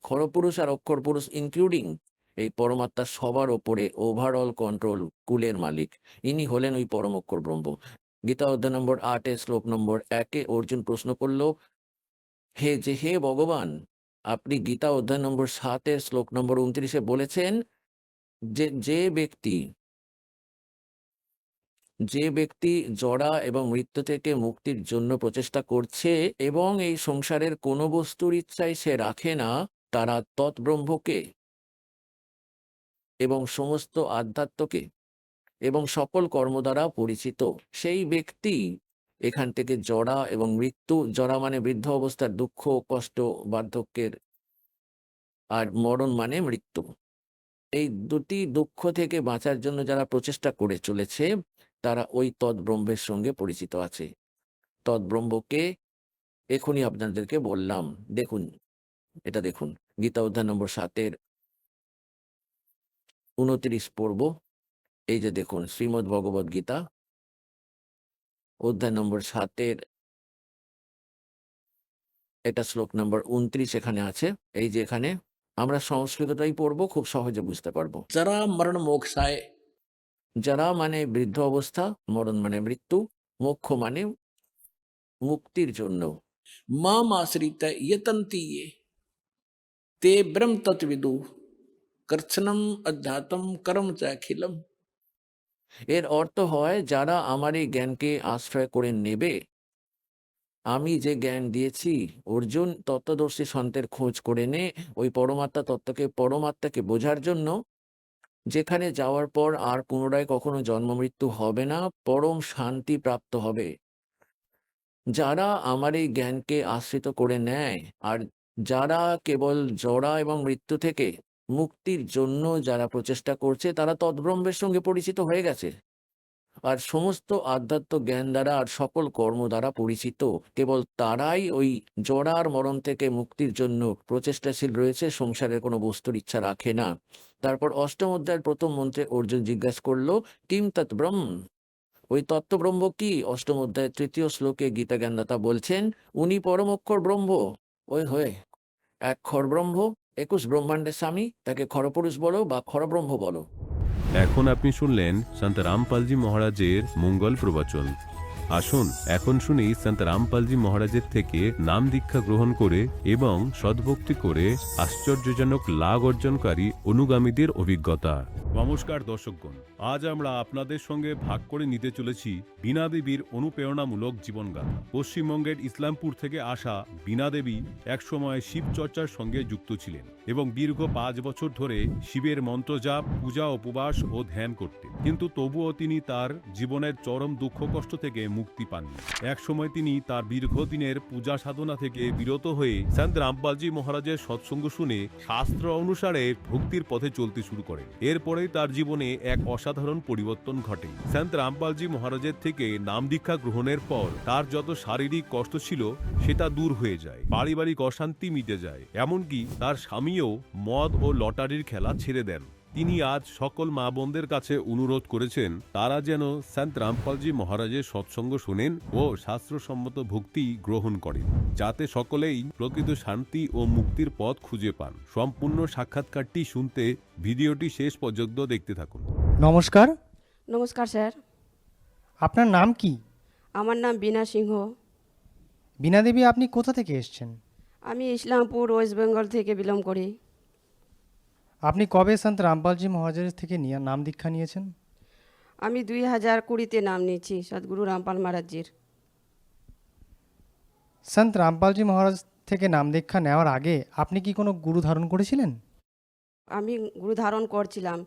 খরপুরুষ আর অক্ষর পুরুষ ইনক্লুডিং এই পরমাত্মার সবার ওপরে ওভারঅল কন্ট্রোল, কুলের মালিক, ইনি হলেন ওই পরম অক্ষর ব্রহ্ম। গীতা অধ্যায় নম্বর ৮ শ্লোক নম্বর ১ অর্জুন প্রশ্ন করল, হে ভগবান, আপনি গীতা অধ্যায় নম্বর ৭ শ্লোক নম্বর ২৯ বলেছেন যে যে ব্যক্তি জড়া এবং মৃত্যু থেকে মুক্তির জন্য প্রচেষ্টা করছে এবং এই সংসারের কোনো বস্তুর ইচ্ছাই সে রাখে না, তারা তৎব্রহ্মকে এবং সমস্ত আধ্যাত্মকে এবং সকল কর্ম দ্বারা পরিচিত। সেই ব্যক্তি এখান থেকে জরা এবং মৃত্যু, জরা মানে বৃদ্ধ অবস্থার দুঃখ, কষ্ট, বার্ধক্যের, আর মরণ মানে মৃত্যু। এই দুটি দুঃখ থেকে বাঁচার জন্য যারা প্রচেষ্টা করে চলেছে তারা ওই তদ্ব্রহ্মের সঙ্গে পরিচিত আছে। তদ্ব্রহ্মকে এখনই আপনাদেরকে বললাম। দেখুন, এটা দেখুন, গীতা অধ্যায় নম্বর 7-এর 29 পর্ব। এই যে দেখুন, শ্রীমদ্ ভগবদ গীতা অধ্যায় নম্বর 7-এর এটা শ্লোক নম্বর 29 এখানে আছে। এই যে এখানে আমরা সংস্কৃতটাই পড়বো, খুব সহজে বুঝতে পারবো। जरा मरण मोक्षाय যারা মানে বৃদ্ধ অবস্থা, মরণ মানে মৃত্যু, মোক্ষ মানে মুক্তির জন্য। माम आश्रित यतन्ति ये ते ब्रह्म तत्विदु कर्षणम अध्यात्म कर्म च अखिलम। এর অর্থ হয় যারা আমার এই জ্ঞানকে আশ্রয় করে নেবে। আমি যে জ্ঞান দিয়েছি, অর্জুন তত্ত্বদর্শী সন্তের খোঁজ করে নে ওই পরমাত্মা তত্ত্বকে, পরমাত্মাকে বোঝার জন্য, যেখানে যাওয়ার পর আর পুনরায় কখনো জন্ম মৃত্যু হবে না, পরম শান্তি প্রাপ্ত হবে। যারা আমার এই জ্ঞানকে আশ্রিত করে নেয় আর যারা কেবল জরা এবং মৃত্যু থেকে মুক্তির জন্য যারা প্রচেষ্টা করছে, তারা তদ্ব্রহ্মের সঙ্গে পরিচিত হয়ে গেছে। আর সমস্ত আধ্যাত্ম জ্ঞান দ্বারা আর সকল কর্ম দ্বারা পরিচিত কেবল তারাই ওই জরার মরণ থেকে মুক্তির জন্য প্রচেষ্টাশীল রয়েছে, সংসারের কোনো বস্তুর ইচ্ছা রাখে না। তারপর অষ্টম অধ্যায়ের প্রথম মন্ত্রে অর্জুন জিজ্ঞাসা করলো, কিম তৎ ব্রহ্ম, ওই তত্ত্বব্রহ্ম কি? অষ্টম অধ্যায়ের 3য় শ্লোকে গীতা জ্ঞানদাতা বলছেন, উনি পরম অক্ষর ব্রহ্ম। ওই হয়ে এক খর ব্রহ্ম, 21 ব্রহ্মাণ্ডের স্বামী, তাকে খরপুরুষ বলো বা খরব্রহ্ম বলো। এখন আপনি শুনলেন সন্ত রামপালজি মহারাজের মঙ্গল প্রবচন। আসুন এখন শুনি সন্ত রামপালজি মহারাজের থেকে নাম দীক্ষা গ্রহণ করে এবং সদ্ভক্তি করে আশ্চর্যজনক লাভ অর্জনকারী অনুগামীদের অভিজ্ঞতা। নমস্কার দর্শকগণ, আজ আমরা আপনাদের সঙ্গে ভাগ করে নিতে চলেছি বীণা দেবীর অনুপ্রেরণামূলক জীবনগাথা। পশ্চিমবঙ্গের ইসলামপুর থেকে আসা বীণা দেবী একসময় শিব চর্চার সঙ্গে যুক্ত ছিলেন এবং দীর্ঘ 5 বছর ধরে শিবের মন্ত্রজাপ, পূজা, উপবাস ও ধ্যান করতেন। কিন্তু তবুও তিনি তার জীবনের চরম দুঃখ কষ্ট থেকে মুক্তি পাননি। এক সময় তিনি তার দীর্ঘদিনের পূজা সাধনা থেকে বিরত হয়ে সন্ত রামপালজি মহারাজের সৎসঙ্গ শুনে শাস্ত্র অনুসারে ভক্তির পথে চলতে শুরু করেন। এরপরেই তার জীবনে এক অসাধারণ পরিবর্তন ঘটে। সন্ত রামপালজি মহারাজের থেকে নাম দীক্ষা গ্রহণের পর তার যত শারীরিক কষ্ট ছিল সেটা দূর হয়ে যায়, পারিবারিক অশান্তি মিটে যায়, এমনকি তার স্বামীও মদ ও লটারির খেলা ছেড়ে দেন। তিনি আজ সকল মা বোনদের কাছে অনুরোধ করেছেন তারা যেন সন্ত রামপালজি মহারাজের সৎসঙ্গ শোনেন ও শাস্ত্রসম্মত ভক্তি গ্রহণ করেন, যাতে সকলেই প্রকৃত শান্তি ও মুক্তির পথ খুঁজে পান। সম্পূর্ণ সাক্ষাৎকারটি শুনতে ভিডিওটি শেষ পর্যন্ত দেখতে থাকুন। নমস্কার, নমস্কার স্যার, আপনার নাম কি? আমার নাম বীণা সিংহ। বীণা দেবী, আপনি কোথা থেকে এসেছেন? আমি ইসলামপুর ওয়েস্ট বেঙ্গল থেকে বিলং করি। আপনি কবে সন্ত রামপালজি মহারাজের থেকে নাম দীক্ষা নিয়েছেন? আমি 2020-তে নাম নিয়েছি সদ্গুরু রামপাল মহারাজজির। সন্ত রামপালজি মহারাজ থেকে নাম দীক্ষা নেওয়ার আগে আপনি কি কোনো গুরু ধারণ করেছিলেন? আমি গুরু ধারণ করছিলাম,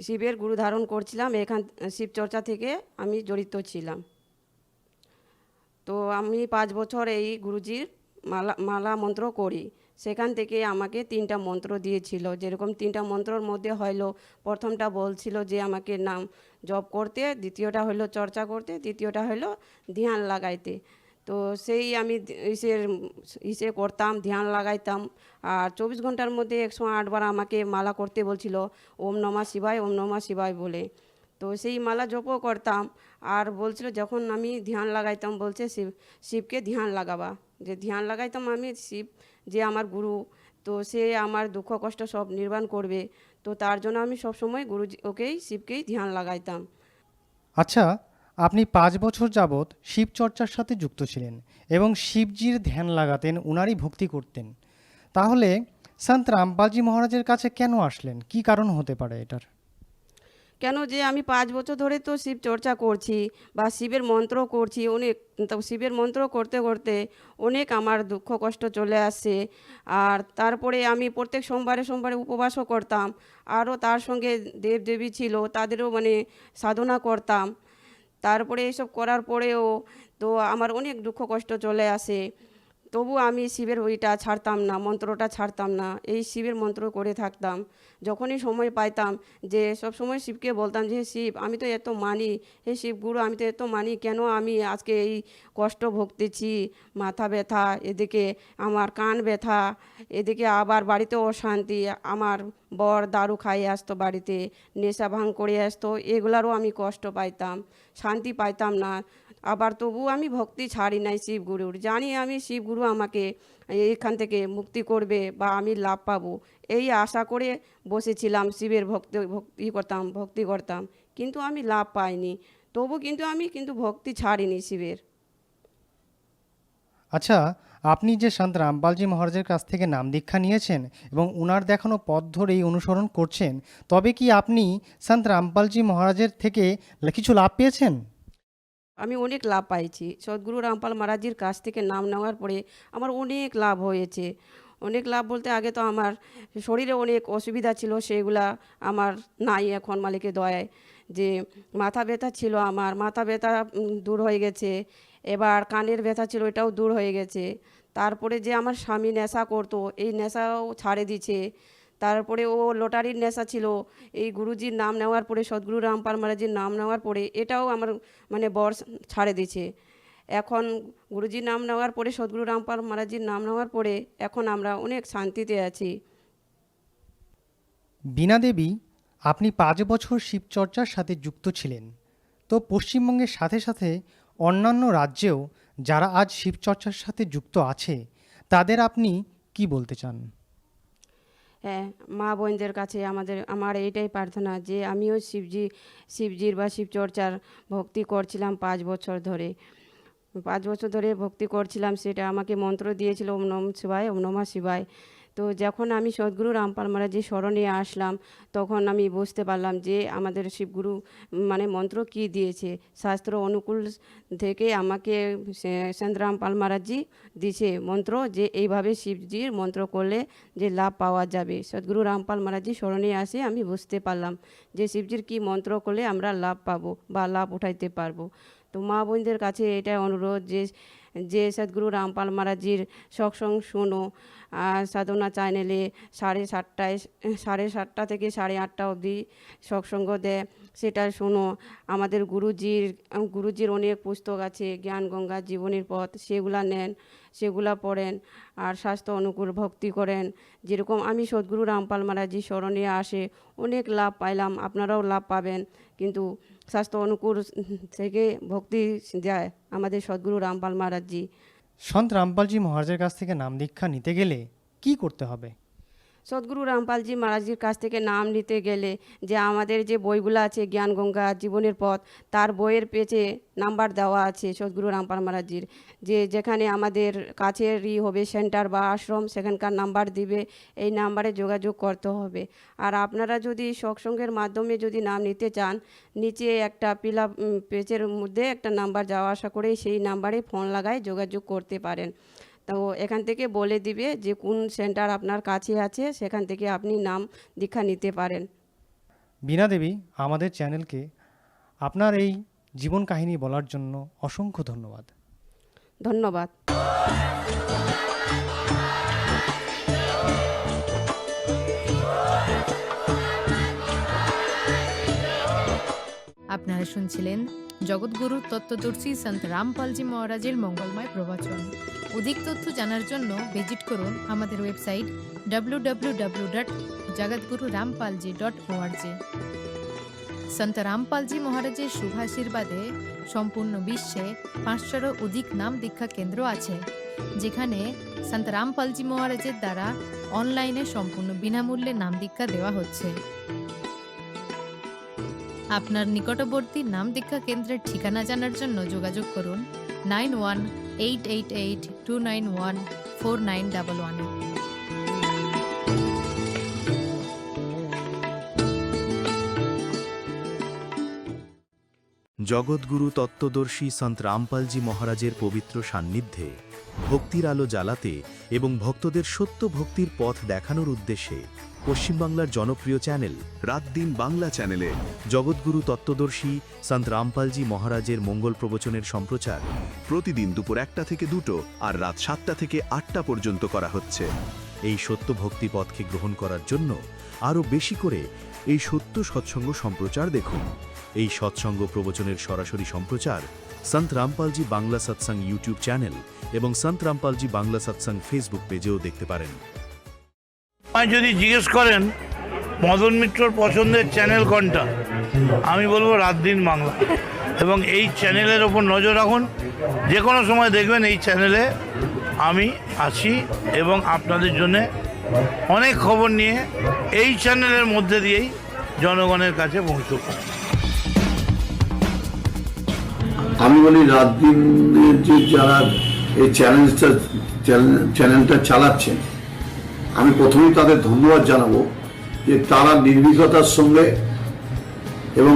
শিবের গুরু ধারণ করছিলাম। এখান শিব চর্চা থেকে আমি জড়িত ছিলাম। তো আমি 5 বছর এই গুরুজির মালা মন্ত্র করি। সেখান থেকে আমাকে 3টা মন্ত্র দিয়েছিল। যেরকম 3টা মন্ত্রর মধ্যে হলো, প্রথমটা বলছিল যে আমাকে নাম জপ করতে, দ্বিতীয়টা হলো চর্চা করতে, তৃতীয়টা হলো ধ্যান লাগাইতে। তো সেই আমি ইসে করতাম, ধ্যান লাগাইতাম। আর 24 ঘন্টার মধ্যে 108 বার আমাকে মালা করতে বলছিল, ওম নমঃ শিবায়, ওম নমঃ শিবায় বলে। তো সেই মালা জপও করতাম। আর বলছিল যখন আমি ধ্যান লাগাইতাম, বলছে শিবকে ধ্যান লাগাবা। যে ধ্যান লাগাইতাম আমি, শিব যে আমার গুরু, তো সে আমার দুঃখ কষ্ট সব নির্বাণ করবে। তো তার জন্য আমি সবসময় ওকেই শিবকেই ধ্যান লাগাইতাম। আচ্ছা, আপনি 5 বছর যাবৎ শিব চর্চার সাথে যুক্ত ছিলেন এবং শিবজির ধ্যান লাগাতেন, উনারই ভক্তি করতেন। তাহলে সন্ত রামপালজি মহারাজের কাছে কেন আসলেন? কি কারণ হতে পারে এটার? কেন যে আমি 5 বছর ধরে তো শিব চর্চা করছি বা শিবের মন্ত্র করছি, অনেক তো শিবের মন্ত্র করতে করতে অনেক আমার দুঃখ কষ্ট চলে আসছে। আর তারপরে আমি প্রত্যেক সোমবারে সোমবারে উপবাসও করতাম। আরও তার সঙ্গে দেবদেবী ছিল, তাদেরও মানে সাধনা করতাম। তারপরে এইসব করার পরেও তো আমার অনেক দুঃখ কষ্ট চলে আসে, তবু আমি শিবের ওইটা ছাড়তাম না, মন্ত্রটা ছাড়তাম না, এই শিবের মন্ত্র করে থাকতাম। যখনই সময় পাইতাম যে সব সময় শিবকে বলতাম যে হে শিব, আমি তো এত মানি, হে শিবগুরু আমি তো এত মানি, কেন আমি আজকে এই কষ্ট ভুগতেছি, মাথা ব্যথা, এদিকে আমার কান ব্যথা, এদিকে আবার বাড়িতে অশান্তি, আমার বর দারু খাইয়ে আসতো বাড়িতে, নেশা ভাঙ করে আসতো, এগুলারও আমি কষ্ট পাইতাম, শান্তি পাইতাম না। আবার তবু আমি ভক্তি ছাড়ি নাই শিবগুরুর, জানি আমি শিবগুরু আমাকে এইখান থেকে মুক্তি করবে বা আমি লাভ পাবো, এই আশা করে বসেছিলাম, শিবের ভক্তি করতাম, কিন্তু আমি লাভ পাইনি। তবু কিন্তু আমি ভক্তি ছাড়িনি শিবের। আচ্ছা, আপনি যে সন্ত রামপালজি মহারাজের কাছ থেকে নাম দীক্ষা নিয়েছেন এবং উনার দেখানো পথ ধরেই অনুসরণ করছেন, তবে কি আপনি সন্ত রামপালজি মহারাজের থেকে কিছু লাভ পেয়েছেন? আমি অনেক লাভ পাইছি সদ্গুরু রামপাল মহারাজজির কাছ থেকে নাম নেওয়ার পরে, আমার অনেক লাভ হয়েছে। অনেক লাভ বলতে, আগে তো আমার শরীরে অনেক অসুবিধা ছিল, সেগুলা আমার নাই এখন মালিকের দয়ায়। যে মাথা ব্যথা ছিল, আমার মাথা ব্যথা দূর হয়ে গেছে। এবার কানের ব্যথা ছিল, এটাও দূর হয়ে গেছে। তারপরে যে আমার স্বামী নেশা করতো, এই নেশাও ছাড়ে দিছে। তারপরে ও লটারির নেশা ছিল, এই গুরুজির নাম নেওয়ার পরে, সদ্গুরু রামপাল মহারাজের নাম নেওয়ার পরে এটাও আমার বর ছাড়ে দিছে। এখন গুরুজির নাম নেওয়ার পরে, সদ্গুরু রামপাল মহারাজজির নাম নেওয়ার পরে এখন আমরা অনেক শান্তিতে আছি। বীণা দেবী, আপনি 5 বছর শিবচর্চার সাথে যুক্ত ছিলেন, তো পশ্চিমবঙ্গের সাথে সাথে অন্যান্য রাজ্যেও যারা আজ শিবচর্চার সাথে যুক্ত আছে, তাদের আপনি কি বলতে চান? হ্যাঁ, মা বোনদের কাছে আমার এইটাই প্রার্থনা যে আমিও শিবজির বা শিবচর্চার ভক্তি করছিলাম 5 বছর ধরে। 5 বছর ধরে ভক্তি করছিলাম, সেটা আমাকে মন্ত্র দিয়েছিল ওম নম শিবায়, ওম নমঃ শিবায়। তো যখন আমি সদ্গুরু রামপাল মহারাজের শরণে আসলাম, তখন আমি বুঝতে পারলাম যে আমাদের শিবগুরু মন্ত্র কি দিয়েছে, শাস্ত্র অনুকূল থেকে আমাকে সন্ত রামপাল মহারাজজি দিয়েছে মন্ত্র, যে এইভাবে শিবজির মন্ত্র করলে যে লাভ পাওয়া যাবে। সদ্গুরু রামপাল মহারাজজি শরণে আসে আমি বুঝতে পারলাম যে শিবজির কি মন্ত্র করলে আমরা লাভ পাবো বা লাভ উঠাইতে পারবো। তো মা বোনদের কাছে এটাই অনুরোধ যে সদ্গুরু রামপাল মহারাজজির সৎসঙ্গ শোনো। আর সাধনা চ্যানেলে 7:30 থেকে 8:30 অবধি সৎসঙ্গ দেয়, সেটা শোনো। আমাদের গুরুজির অনেক পুস্তক আছে, জ্ঞান গঙ্গা, জীবনের পথ, সেগুলা নেন, সেগুলা পড়েন আর স্বাস্থ্য অনুকূল ভক্তি করেন। যেরকম আমি সদ্গুরু রামপাল মহারাজজি শরণে আসে অনেক লাভ পাইলাম, আপনারাও লাভ পাবেন। কিন্তু স্বাস্থ্য অনুকূল থেকে ভক্তি দেয় আমাদের সদ্গুরু রামপাল মহারাজজি। সন্ত রামপালজি মহারাজের কাছ থেকে নাম দীক্ষা নিতে গেলে কি করতে হবে? সদ্গুরু রামপালজি মহারাজজির কাছ থেকে নাম নিতে গেলে যে আমাদের যে বইগুলো আছে, জ্ঞান গঙ্গা, জীবনের পথ, তার বইয়ের পেজে নাম্বার দেওয়া আছে সদ্গুরু রামপাল মহারাজজির, যে যেখানে আমাদের কাছেরই হবে সেন্টার বা আশ্রম, সেখানকার নাম্বার দিবে, এই নাম্বারে যোগাযোগ করতে হবে। আর আপনারা যদি সৎসঙ্গের মাধ্যমে যদি নাম নিতে চান, নিচে একটা পেজের মধ্যে একটা নাম্বার যাওয়া আসা করে, সেই নাম্বারে ফোন লাগায় যোগাযোগ করতে পারেন। তো এখান থেকে বলে দিবে যে কোন সেন্টার আপনার কাছে আছে, সেখান থেকে আপনি নাম দীক্ষা নিতে পারেন। বীণা দেবী, আমাদের চ্যানেলকে আপনার এই জীবন কাহিনী বলার জন্য অসংখ্য ধন্যবাদ। ধন্যবাদ। আপনারা শুনছিলেন জগৎগুরু তত্ত্বদর্শী সন্ত রামপালজি মহারাজের মঙ্গলময় প্রবচন। অধিক তথ্য জানার জন্য ভিজিট করুন আমাদের ওয়েবসাইট www.jagatgururampalji.org। সন্ত রামপালজি মহারাজের শুভাশীর্বাদে সম্পূর্ণ বিশ্বে 500-এরও অধিক নাম দীক্ষা কেন্দ্র আছে, যেখানে সন্ত রামপালজি মহারাজের দ্বারা অনলাইনে সম্পূর্ণ বিনামূল্যে নাম দীক্ষা দেওয়া হচ্ছে। আপনার নিকটবর্তী নাম দীক্ষা কেন্দ্রের ঠিকানা জানার জন্য যোগাযোগ করুন 9188291491। জগৎগুরু তত্ত্বদর্শী সন্ত রামপালজি মহারাজের পবিত্র সান্নিধ্যে ভক্তির আলো জ্বালাতে এবং ভক্তদের সত্য ভক্তির পথ দেখানোর উদ্দেশ্যে পশ্চিমবাংলার জনপ্রিয় চ্যানেল রাত দিন বাংলা চ্যানেলে জগৎগুরু তত্ত্বদর্শী সন্ত রামপালজি মহারাজের মঙ্গল প্রবচনের সম্প্রচার প্রতিদিন দুপুর 1টা থেকে 2টো আর রাত 7টা থেকে 8টা পর্যন্ত করা হচ্ছে। এই সত্য ভক্তি পথকে গ্রহণ করার জন্য আরও বেশি করে এই সত্য সৎসঙ্গ সম্প্রচার দেখুন। এই সৎসঙ্গ প্রবচনের সরাসরি সম্প্রচার সন্ত রামপালজি বাংলা সৎসঙ্গ ইউটিউব চ্যানেল এবং সন্ত রামপালজি বাংলা সৎসঙ্গ ফেসবুক পেজেও দেখতে পারেন। আমায় যদি জিজ্ঞেস করেন মদন মিত্রর পছন্দের চ্যানেল কোনটা, আমি বলবো রাত দিন বাংলা। এবং এই চ্যানেলের ওপর নজর রাখুন, যে কোনো সময় দেখবেন এই চ্যানেলে আমি আছি এবং আপনাদের জন্য অনেক খবর নিয়ে এই চ্যানেলের মধ্যে দিয়েই জনগণের কাছে পৌঁছব। আমি বলি রাত দিনের যে যারা এই চ্যানেলটা চালাচ্ছেন, আমি প্রথমেই তাদের ধন্যবাদ জানাবো যে তারা নির্ভীকতার সঙ্গে এবং